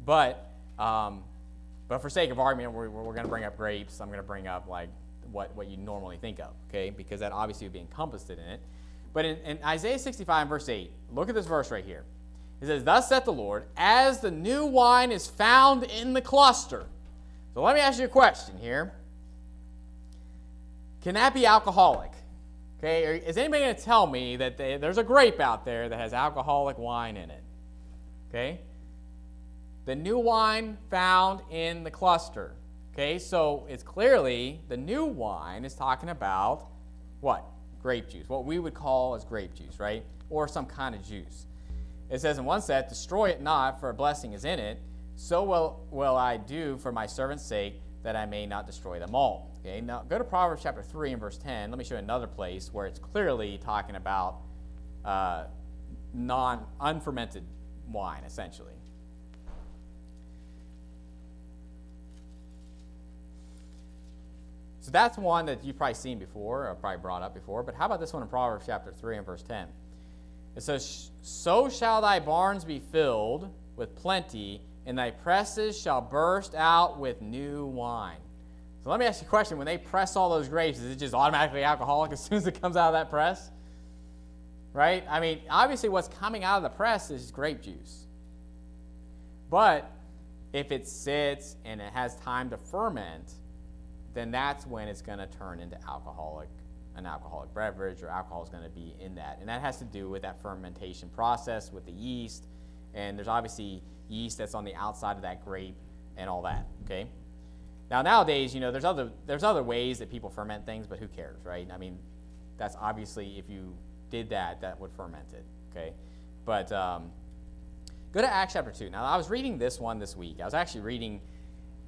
but for sake of argument, we're going to bring up grapes. I'm going to bring up like what you normally think of. Okay, because that obviously would be encompassed in it. But in Isaiah 65 verse 8, look at this verse right here. It says, "Thus saith the Lord, as the new wine is found in the cluster." So let me ask you a question here. Can that be alcoholic? Okay, is anybody going to tell me that there's a grape out there that has alcoholic wine in it? Okay, the new wine found in the cluster. Okay, so it's clearly the new wine is talking about what? Grape juice, what we would call as grape juice, right? Or some kind of juice. It says in one set, "Destroy it not, for a blessing is in it. So will I do for my servant's sake, that I may not destroy them all." Okay, now go to Proverbs chapter 3 and verse 10. Let me show you another place where it's clearly talking about unfermented wine, essentially. So that's one that you've probably seen before, or probably brought up before. But how about this one in Proverbs chapter 3 and verse 10? It says, "So shall thy barns be filled with plenty, and thy presses shall burst out with new wine." So let me ask you a question. When they press all those grapes, is it just automatically alcoholic as soon as it comes out of that press? Right? I mean, obviously what's coming out of the press is grape juice. But if it sits and it has time to ferment, then that's when it's going to turn into an alcoholic beverage, or alcohol is going to be in that. And that has to do with that fermentation process with the yeast. And there's obviously yeast that's on the outside of that grape and all that, okay? Now, nowadays, there's other ways that people ferment things, but who cares, right? I mean, that's obviously, if you did that would ferment it, okay? But go to Acts chapter 2. Now, I was reading this one this week. I was actually reading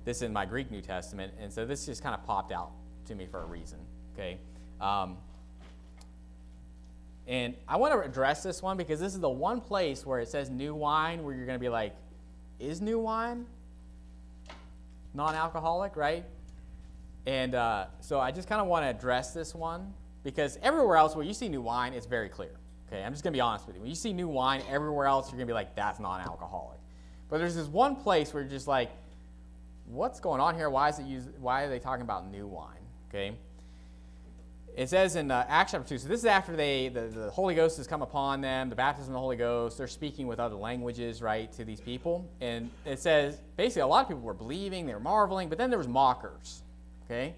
this is in my Greek New Testament, and so this just kind of popped out to me for a reason, okay? And I want to address this one because this is the one place where it says new wine where you're going to be like, is new wine non-alcoholic, right? And so I just kind of want to address this one because everywhere else where you see new wine, it's very clear, okay? I'm just going to be honest with you. When you see new wine, everywhere else, you're going to be like, that's non-alcoholic. But there's this one place where you're just like, what's going on here? Why are they talking about new wine, okay? It says in Acts chapter 2, so this is after the Holy Ghost has come upon them, the baptism of the Holy Ghost, they're speaking with other languages, right, to these people. And it says, basically, a lot of people were believing, they were marveling, but then there was mockers, okay?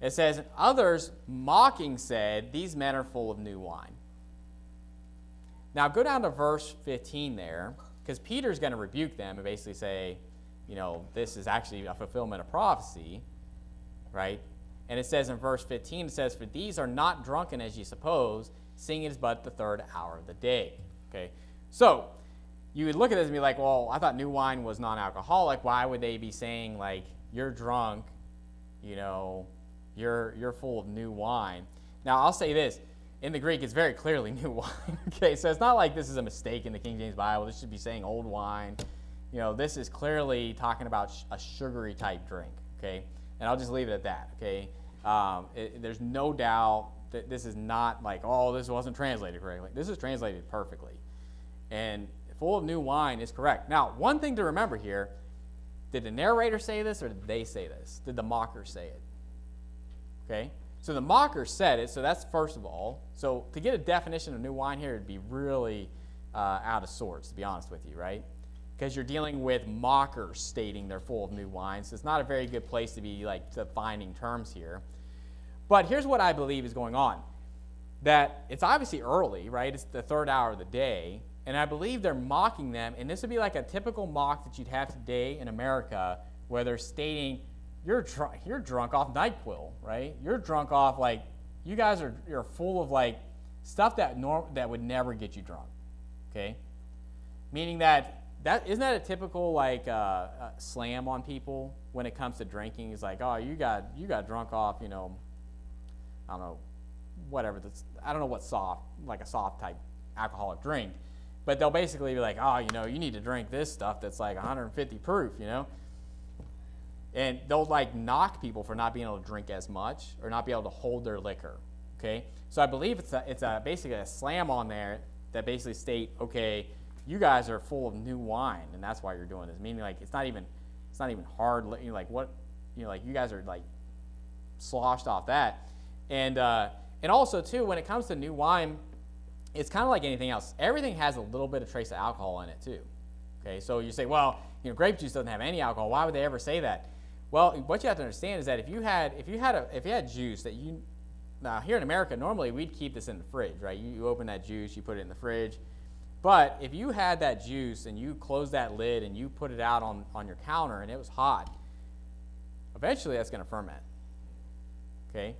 It says, others mocking said, these men are full of new wine. Now, go down to verse 15 there, because Peter's going to rebuke them and basically say, this is actually a fulfillment of prophecy, right? And it says in verse 15, it says, for these are not drunken as ye suppose, seeing it is but the third hour of the day. Okay, so you would look at this and be like, well, I thought new wine was non-alcoholic. Why would they be saying, like, you're drunk, you're full of new wine? Now, I'll say this. In the Greek, it's very clearly new wine. Okay, so it's not like this is a mistake in the King James Bible. This should be saying old wine. This is clearly talking about a sugary type drink, okay? And I'll just leave it at that, okay? There's no doubt that this is not like, oh, this wasn't translated correctly. This is translated perfectly. And full of new wine is correct. Now, one thing to remember here, did the narrator say this or did they say this? Did the mockers say it? Okay? So the mockers said it, so that's first of all. So to get a definition of new wine here, it'd be really out of sorts, to be honest with you, right? Because you're dealing with mockers stating they're full of new wine. So it's not a very good place to be like defining terms here. But here's what I believe is going on. That it's obviously early, right? It's the third hour of the day. And I believe they're mocking them. And this would be like a typical mock that you'd have today in America where they're stating, you're drunk off NyQuil, right? You're drunk off like, you guys you're full of like stuff that would never get you drunk, okay? Meaning that isn't that a typical like slam on people when it comes to drinking? It's like, oh, you got drunk off, I don't know, whatever. I don't know what like a soft type alcoholic drink, but they'll basically be like, oh, you need to drink this stuff that's like 150 proof, and they'll like knock people for not being able to drink as much or not be able to hold their liquor. Okay, so I believe it's basically a slam on there that basically state, okay, you guys are full of new wine, and that's why you're doing this. Meaning, like, it's not even hard. Like what, like you guys are like sloshed off that, and also too, when it comes to new wine, it's kind of like anything else. Everything has a little bit of trace of alcohol in it too. Okay, so you say, well, grape juice doesn't have any alcohol. Why would they ever say that? Well, what you have to understand is that if you had juice that now here in America, normally we'd keep this in the fridge, right? You open that juice, you put it in the fridge. But if you had that juice and you closed that lid and you put it out on your counter and it was hot, eventually that's going to ferment, okay?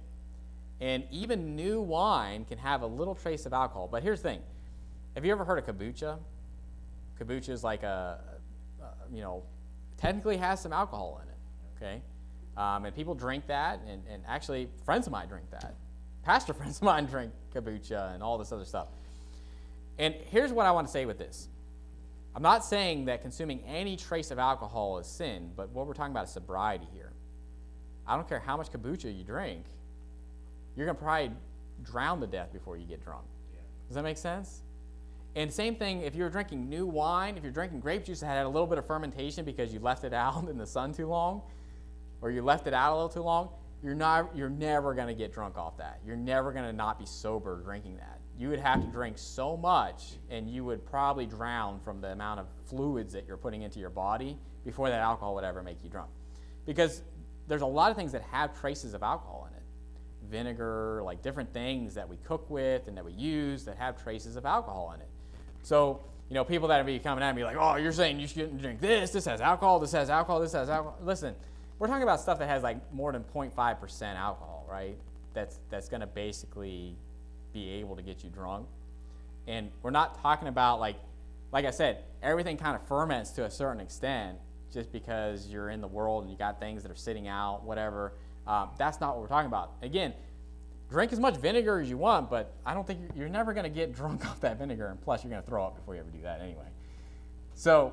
And even new wine can have a little trace of alcohol. But here's the thing. Have you ever heard of kombucha? Kombucha is like technically has some alcohol in it, okay? And people drink that, and actually friends of mine drink that. Pastor friends of mine drink kombucha and all this other stuff. And here's what I want to say with this. I'm not saying that consuming any trace of alcohol is sin, but what we're talking about is sobriety here. I don't care how much kombucha you drink, you're going to probably drown to death before you get drunk. Yeah. Does that make sense? And same thing if you're drinking new wine, if you're drinking grape juice that had a little bit of fermentation because you left it out in the sun too long, or you left it out a little too long, you're never going to get drunk off that. You're never going to not be sober drinking that. You would have to drink so much, and you would probably drown from the amount of fluids that you're putting into your body before that alcohol would ever make you drunk. Because there's a lot of things that have traces of alcohol in it. Vinegar, like different things that we cook with and that we use that have traces of alcohol in it. So, people that are coming at me like, oh, you're saying you shouldn't drink this has alcohol, this has alcohol, this has alcohol. Listen, we're talking about stuff that has like more than 0.5% alcohol, right? That's going to basically be able to get you drunk. And we're not talking about like I said, everything kind of ferments to a certain extent. just because you're in the world and you got things that are sitting out, whatever. That's not what we're talking about. Again, drink as much vinegar as you want, but I don't think you're never going to get drunk off that vinegar, and plus you're going to throw up before you ever do that anyway. So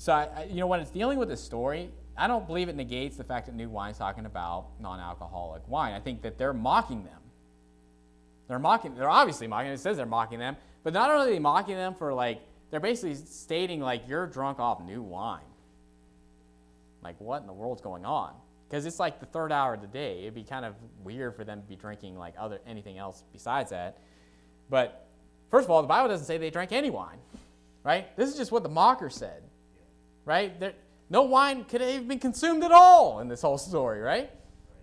I, when it's dealing with this story, I don't believe it negates the fact that new wine's talking about non-alcoholic wine. I think that they're mocking them. They're obviously mocking. It says they're mocking them, but not only are they mocking them for they're basically stating you're drunk off new wine. What in the world's going on? Because it's the third hour of the day. It'd be kind of weird for them to be drinking anything else besides that. But first of all, the Bible doesn't say they drank any wine, right? This is just what the mocker said, right? No wine could have been consumed at all in this whole story, right?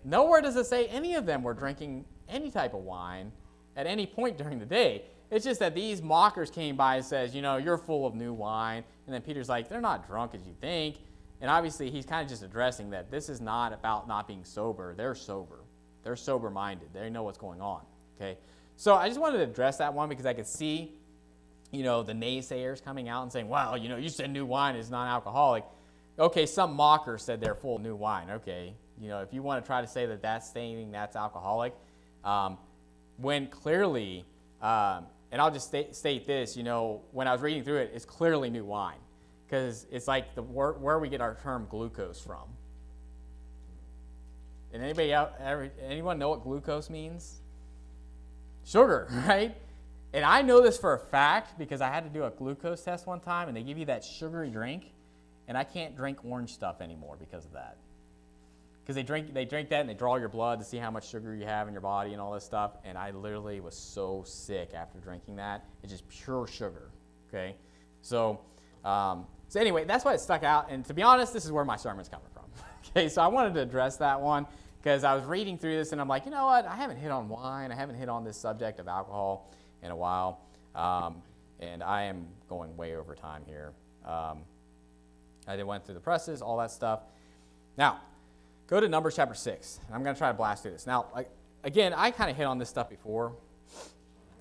Nowhere does it say any of them were drinking any type of wine at any point during the day. It's just that these mockers came by and says, you're full of new wine. And then Peter's like, they're not drunk as you think. And obviously, he's kind of just addressing that this is not about not being sober. They're sober. They're sober-minded. They know what's going on, okay? So I just wanted to address that one because I could see, the naysayers coming out and saying, well, you said new wine is non-alcoholic. Okay, some mockers said they're full of new wine. Okay, if you want to try to say that that's stating that's alcoholic, when clearly, and I'll just state this, when I was reading through it, it's clearly new wine. Because it's where we get our term glucose from. And anyone know what glucose means? Sugar, right? And I know this for a fact because I had to do a glucose test one time, and they give you that sugary drink, and I can't drink orange stuff anymore because of that. Because they drink that and they draw your blood to see how much sugar you have in your body and all this stuff, and I literally was so sick after drinking that. It's just pure sugar, okay? So anyway, that's why it stuck out. And to be honest, this is where my sermon's coming from. Okay, so I wanted to address that one because I was reading through this and I'm like, you know what? I haven't hit on wine. I haven't hit on this subject of alcohol in a while. And I am going way over time here. I went through the presses, all that stuff. Now, go to Numbers chapter 6. I'm going to try to blast through this. Now, again, I kind of hit on this stuff before.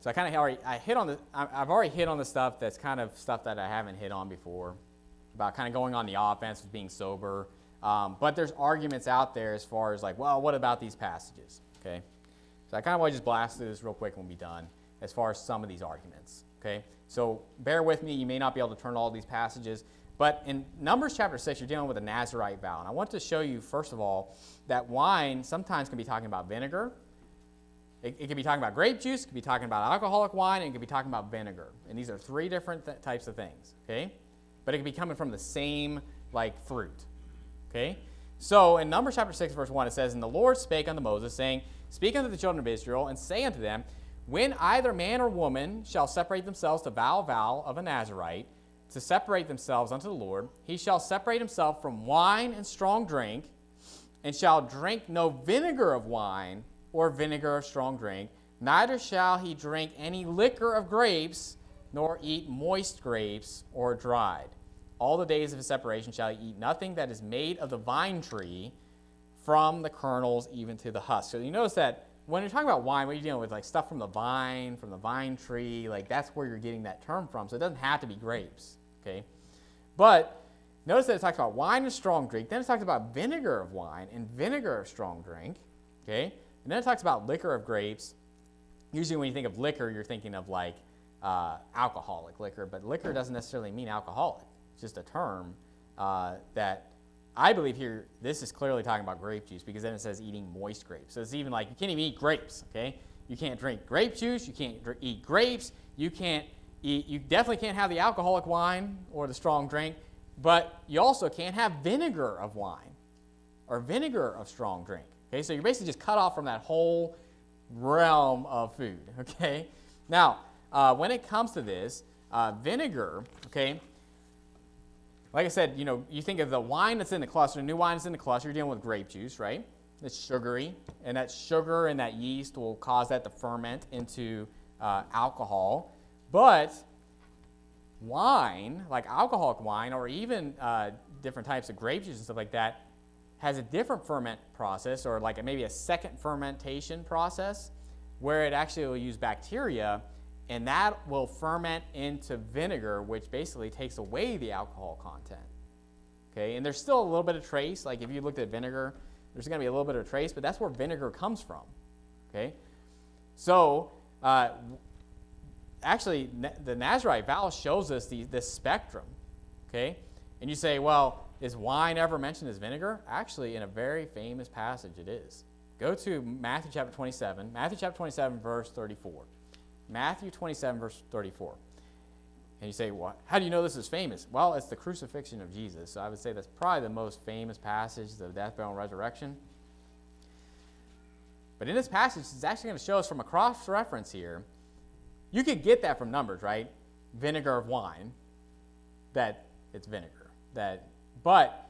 So I've already hit on the stuff that's kind of stuff that I haven't hit on before, about kind of going on the offense with being sober. But there's arguments out there as far as well, what about these passages? Okay, so I kind of want to just blast through this real quick and we'll be done as far as some of these arguments. Okay, so bear with me. You may not be able to turn to all these passages, but in Numbers chapter 6, you're dealing with a Nazirite vow, and I want to show you first of all that wine sometimes can be talking about vinegar. It could be talking about grape juice, it could be talking about alcoholic wine, and it could be talking about vinegar. And these are three different types of things, okay? But it could be coming from the same, fruit, okay? So in Numbers chapter 6, verse 1, it says, "And the Lord spake unto Moses, saying, Speak unto the children of Israel, and say unto them, When either man or woman shall separate themselves to vow a vow of a Nazirite, to separate themselves unto the Lord, he shall separate himself from wine and strong drink, and shall drink no vinegar of wine, or vinegar of strong drink, neither shall he drink any liquor of grapes, nor eat moist grapes or dried. All the days of his separation shall he eat nothing that is made of the vine tree, from the kernels even to the husk." So you notice that when you're talking about wine, what you're dealing with, stuff from the vine tree, that's where you're getting that term from. So it doesn't have to be grapes, okay? But notice that it talks about wine and strong drink. Then it talks about vinegar of wine and vinegar of strong drink, okay? And then it talks about liquor of grapes. Usually when you think of liquor, you're thinking of alcoholic liquor, but liquor doesn't necessarily mean alcoholic. It's just a term that I believe here, this is clearly talking about grape juice because then it says eating moist grapes. So it's even you can't even eat grapes, okay? You can't drink grape juice, you can't eat grapes, you definitely can't have the alcoholic wine or the strong drink, but you also can't have vinegar of wine or vinegar of strong drink. Okay, so you're basically just cut off from that whole realm of food, okay? Now, when it comes to this, vinegar, okay, like I said, you think of the wine that's in the cluster, new wine that's in the cluster, you're dealing with grape juice, right? It's sugary, and that sugar and that yeast will cause that to ferment into alcohol. But wine, like alcoholic wine, or even different types of grape juice and stuff like that, has a different ferment process, or maybe a second fermentation process, where it actually will use bacteria, and that will ferment into vinegar, which basically takes away the alcohol content. Okay, and there's still a little bit of trace. Like if you looked at vinegar, there's going to be a little bit of trace, but that's where vinegar comes from. Okay, so actually the Nazirite vow shows us this spectrum. Okay, and you say, well, is wine ever mentioned as vinegar? Actually, in a very famous passage, it is. Go to Matthew chapter 27. Matthew chapter 27, verse 34. Matthew 27, verse 34. And you say, what? How do you know this is famous? Well, it's the crucifixion of Jesus. So I would say that's probably the most famous passage, the death, burial, and resurrection. But in this passage, it's actually going to show us from a cross-reference here. You could get that from Numbers, right? Vinegar of wine, that it's vinegar. But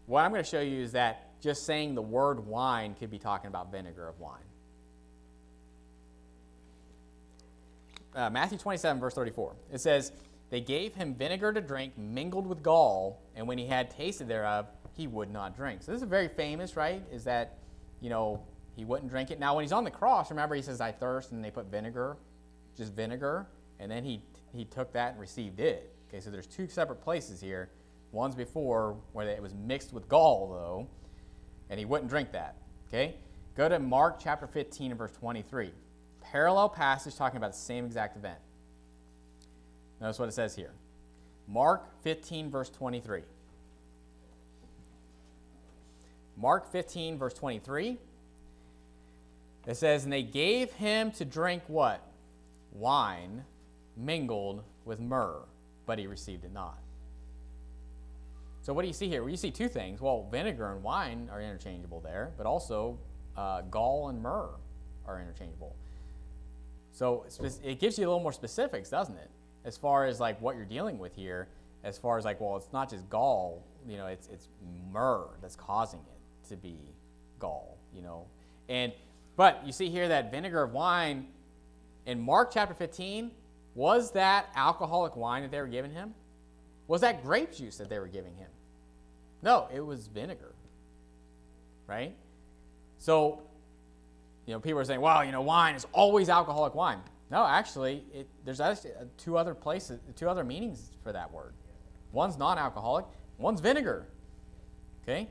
what I'm going to show you is that just saying the word wine could be talking about vinegar of wine. Matthew 27, verse 34. It says, they gave him vinegar to drink mingled with gall, and when he had tasted thereof, he would not drink. So this is very famous, right? Is that, he wouldn't drink it. Now, when he's on the cross, remember he says, I thirst, and they put vinegar, just vinegar, and then he took that and received it. Okay, so there's two separate places here. One's before where it was mixed with gall, though, and he wouldn't drink that. Okay, go to Mark chapter 15 and verse 23. Parallel passage talking about the same exact event. Notice what it says here. Mark 15, verse 23. Mark 15, verse 23. It says, and they gave him to drink what? Wine mingled with myrrh, but he received it not. So what do you see here? Well, you see two things. Well, vinegar and wine are interchangeable there, but also gall and myrrh are interchangeable. So it gives you a little more specifics, doesn't it? As far as like what you're dealing with here, as far as like, well, it's not just gall, it's myrrh that's causing it to be gall, But you see here that vinegar of wine in Mark chapter 15, was that alcoholic wine that they were giving him? Was that grape juice that they were giving him? No, it was vinegar, right? So, people are saying, well, wine is always alcoholic wine. No, actually, there's actually two other meanings for that word. One's non-alcoholic, one's vinegar, okay?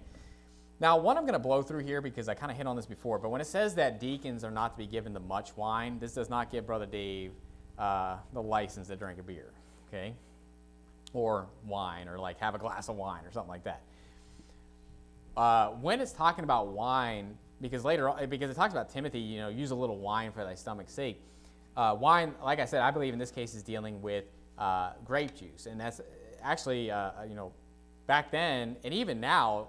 Now, one I'm going to blow through here because I kind of hit on this before, but when it says that deacons are not to be given to much wine, this does not give Brother Dave the license to drink a beer, okay? Or wine, or like have a glass of wine or something like that. When it's talking about wine, because it talks about Timothy, use a little wine for thy stomach's sake. Wine, like I said, I believe in this case is dealing with grape juice, and that's actually, back then, and even now,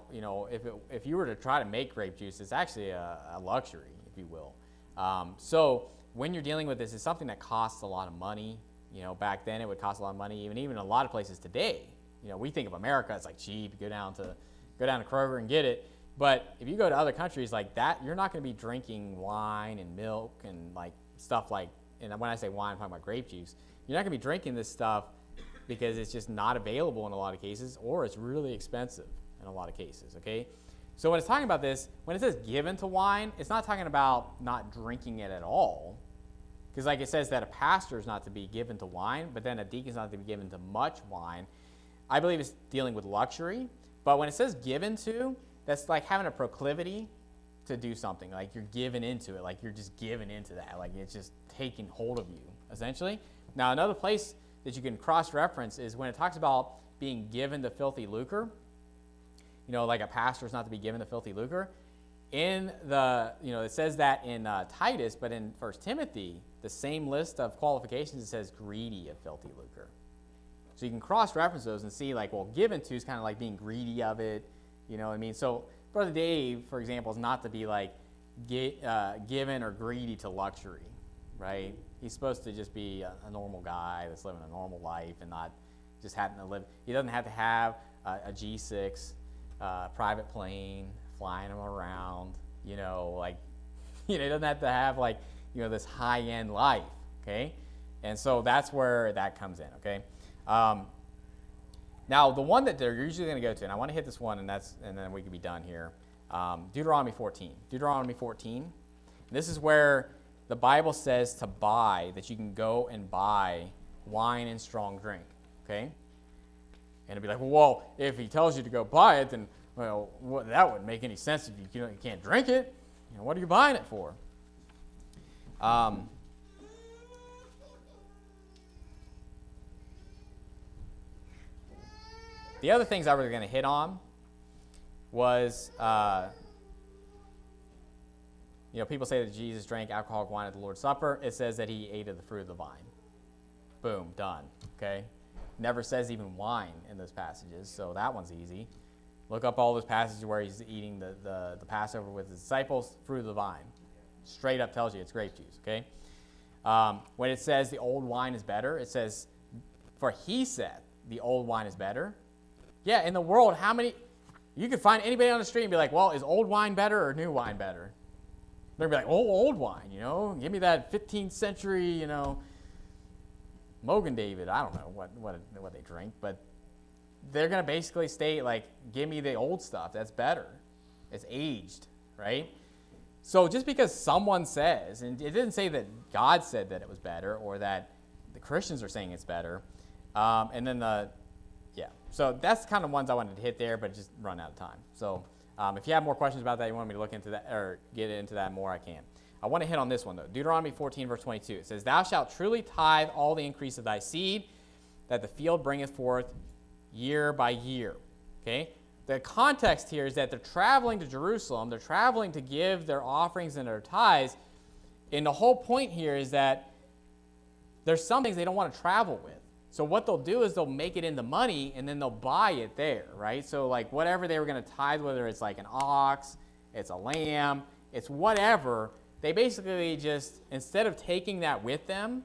if you were to try to make grape juice, it's actually a luxury, if you will. So when you're dealing with this, it's something that costs a lot of money. Back then it would cost a lot of money, even a lot of places today. We think of America, it's like cheap. You go down to Kroger and get it. But if you go to other countries like that, you're not going to be drinking wine and milk and like stuff like. And when I say wine, I'm talking about grape juice. You're not going to be drinking this stuff because it's just not available in a lot of cases, or it's really expensive in a lot of cases. Okay. So when it's talking about this, when it says given to wine, it's not talking about not drinking it at all. Because like it says that a pastor is not to be given to wine, but then a deacon is not to be given to much wine. I believe it's dealing with luxury. But when it says given to, that's like having a proclivity to do something. Like you're given into it. Like you're just given into that. Like it's just taking hold of you, essentially. Now, another place that you can cross-reference is when it talks about being given to filthy lucre. Like a pastor is not to be given to filthy lucre. In the, it says that in Titus, but in 1 Timothy, the same list of qualifications, it says greedy of filthy lucre. So you can cross-reference those and see, like, well, given to is kind of like being greedy of it. You know what I mean? So Brother Dave, for example, is not to be like given or greedy to luxury, right? He's supposed to just be a normal guy that's living a normal life and not just having to live. He doesn't have to have a G6 private plane flying him around, he doesn't have to have like, this high-end life, okay? And so that's where that comes in, okay? Now, the one that they're usually going to go to, and I want to hit this one, and then we can be done here. Deuteronomy 14. Deuteronomy 14. This is where the Bible says to buy, that you can go and buy wine and strong drink, okay? And it'd be like, well, if he tells you to go buy it, then, well, that wouldn't make any sense if you can't drink it. What are you buying it for? The other things I was going to hit on was, people say that Jesus drank alcoholic wine at the Lord's Supper. It says that he ate of the fruit of the vine. Boom, done. Okay? Never says even wine in those passages, so that one's easy. Look up all those passages where he's eating the Passover with his disciples, fruit of the vine. Straight up tells you it's grape juice, okay? When it says the old wine is better, it says, for he said the old wine is better. Yeah, in the world, you could find anybody on the street and be like, well, is old wine better or new wine better? They're going to be like, oh, old wine, give me that 15th century, Mogan David. I don't know what they drink, but they're going to basically state, like, give me the old stuff. That's better. It's aged, right? So just because someone says, and it didn't say that God said that it was better or that the Christians are saying it's better, so that's kind of ones I wanted to hit there, but just run out of time. So if you have more questions about that, you want me to look into that or get into that more, I can. I want to hit on this one, though. Deuteronomy 14, verse 22. It says, thou shalt truly tithe all the increase of thy seed that the field bringeth forth year by year. Okay? The context here is that they're traveling to Jerusalem. They're traveling to give their offerings and their tithes. And the whole point here is that there's some things they don't want to travel with. So what they'll do is they'll make it into money, and then they'll buy it there, right? So like whatever they were going to tithe, whether it's like an ox, it's a lamb, it's whatever, they basically just, instead of taking that with them,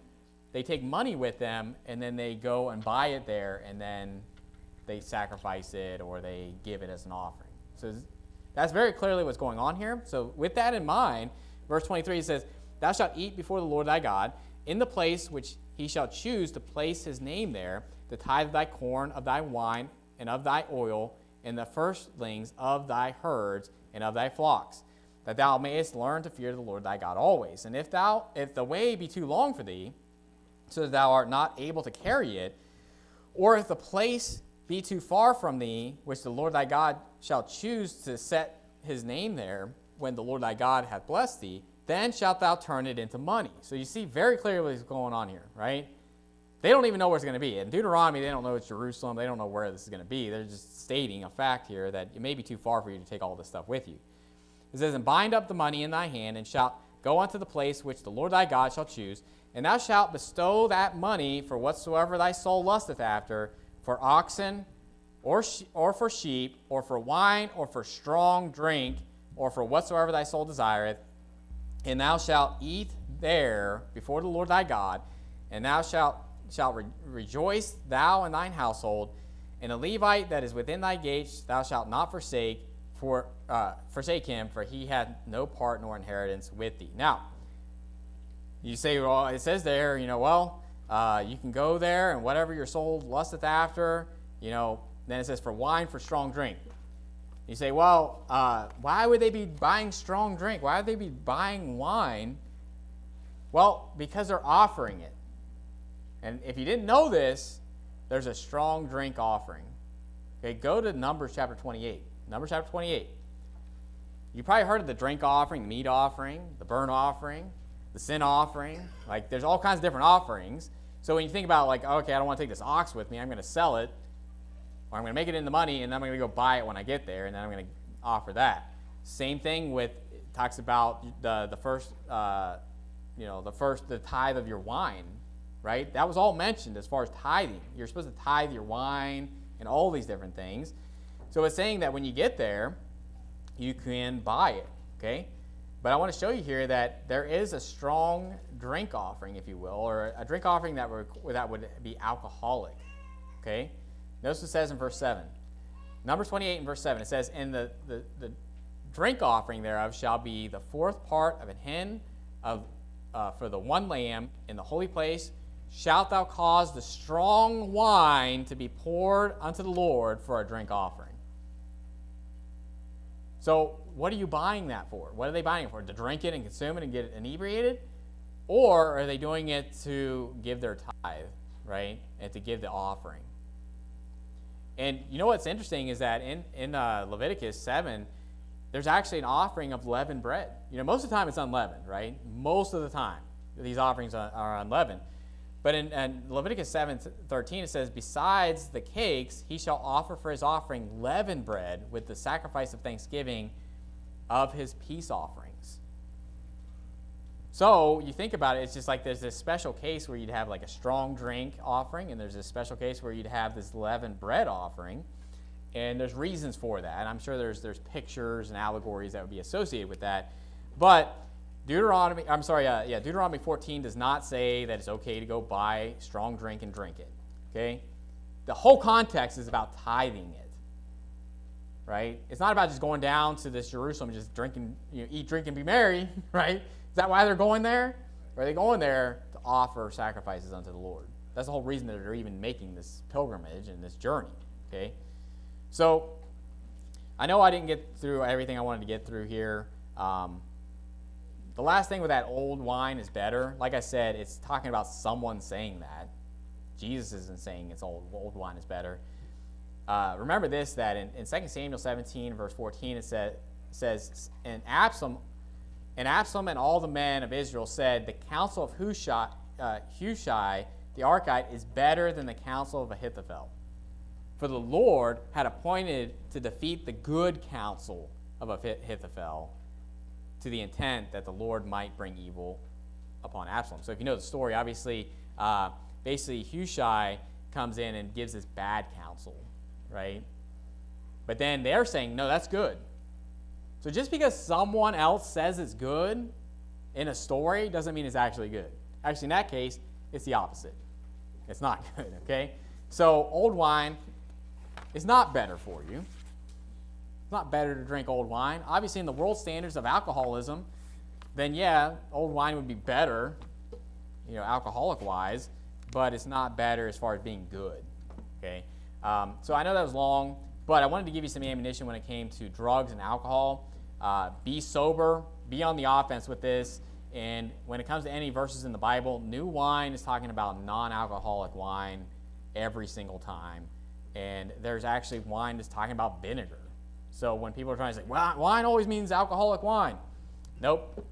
they take money with them, and then they go and buy it there, and then they sacrifice it or they give it as an offering. So that's very clearly what's going on here. So with that in mind, verse 23 says, thou shalt eat before the Lord thy God in the place which he shall choose to place his name there, the tithe of thy corn, of thy wine, and of thy oil, and the firstlings of thy herds and of thy flocks, that thou mayest learn to fear the Lord thy God always. And if the way be too long for thee, so that thou art not able to carry it, or if the place be too far from thee, which the Lord thy God shall choose to set his name there, when the Lord thy God hath blessed thee, then shalt thou turn it into money. So you see very clearly what's going on here, right? They don't even know where it's going to be. In Deuteronomy, they don't know it's Jerusalem. They don't know where this is going to be. They're just stating a fact here that it may be too far for you to take all this stuff with you. It says, and bind up the money in thy hand, and shalt go unto the place which the Lord thy God shall choose, and thou shalt bestow that money for whatsoever thy soul lusteth after, for oxen, or for sheep, or for wine, or for strong drink, or for whatsoever thy soul desireth, and thou shalt eat there before the Lord thy God, and thou shalt rejoice, thou and thine household, and a Levite that is within thy gates thou shalt not forsake him, for he hath no part nor inheritance with thee. Now, you say, well, it says there, you can go there, and whatever your soul lusteth after, then it says for wine, for strong drink. You say, well, why would they be buying strong drink? Why would they be buying wine? Well, because they're offering it. And if you didn't know this, there's a strong drink offering. Okay, go to Numbers chapter 28. Numbers chapter 28. You probably heard of the drink offering, the meat offering, the burnt offering, the sin offering. Like, there's all kinds of different offerings. So when you think about, like, okay, I don't want to take this ox with me, I'm going to sell it, or I'm going to make it into money, and then I'm going to go buy it when I get there, and then I'm going to offer that. Same thing with, it talks about the tithe of your wine, right? That was all mentioned as far as tithing. You're supposed to tithe your wine and all these different things. So it's saying that when you get there, you can buy it, okay? But I want to show you here that there is a strong drink offering, if you will, or a drink offering that would be alcoholic, okay? Notice what it says in verse 7. Numbers 28 and verse 7, it says, and the drink offering thereof shall be the fourth part of an hin for the one lamb in the holy place. Shalt thou cause the strong wine to be poured unto the Lord for a drink offering. So what are you buying that for? What are they buying it for? To drink it and consume it and get inebriated? Or are they doing it to give their tithe, right? And to give the offering? And you know what's interesting is that in Leviticus 7, there's actually an offering of leavened bread. Most of the time it's unleavened, right? Most of the time these offerings are unleavened. But in Leviticus 7:13 it says, besides the cakes, he shall offer for his offering leavened bread with the sacrifice of thanksgiving of his peace offerings. So you think about it, it's just like there's this special case where you'd have like a strong drink offering, and there's this special case where you'd have this leavened bread offering. And there's reasons for that. And I'm sure there's pictures and allegories that would be associated with that. But Deuteronomy 14 does not say that it's okay to go buy strong drink and drink it. Okay? The whole context is about tithing it. Right? It's not about just going down to this Jerusalem and just drinking, eat, drink, and be merry, right? Is that why they're going there? Or are they going there to offer sacrifices unto the Lord? That's the whole reason that they're even making this pilgrimage and this journey. Okay? So, I know I didn't get through everything I wanted to get through here. The last thing with that old wine is better. Like I said, it's talking about someone saying that. Jesus isn't saying it's old wine is better. Remember this, that in 2 Samuel 17, verse 14, it says, and Absalom and all the men of Israel said, the counsel of Hushai the Archite is better than the counsel of Ahithophel. For the Lord had appointed to defeat the good counsel of Ahithophel, to the intent that the Lord might bring evil upon Absalom. So if you know the story, obviously, basically Hushai comes in and gives this bad counsel, right? But then they're saying, no, that's good. So just because someone else says it's good in a story doesn't mean it's actually good. Actually, in that case, it's the opposite. It's not good, okay? So old wine is not better for you. It's not better to drink old wine. Obviously, in the world standards of alcoholism, then yeah, old wine would be better, alcoholic-wise, but it's not better as far as being good, okay? So I know that was long, but I wanted to give you some ammunition when it came to drugs and alcohol. Be sober, be on the offense with this, and when it comes to any verses in the Bible, new wine is talking about non-alcoholic wine every single time, and there's actually wine that's talking about vinegar. So when people are trying to say, well, wine always means alcoholic wine. Nope.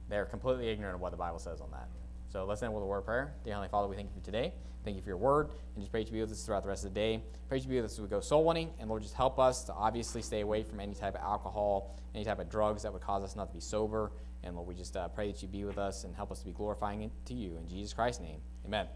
They're completely ignorant of what the Bible says on that. So let's end with a word of prayer. Dear Heavenly Father, we thank you for today. Thank you for your word. And just pray to be with us throughout the rest of the day. Pray to be with us as we go soul winning. And Lord, just help us to obviously stay away from any type of alcohol, any type of drugs that would cause us not to be sober. And Lord, we just pray that you be with us and help us to be glorifying it to you. In Jesus Christ's name, amen.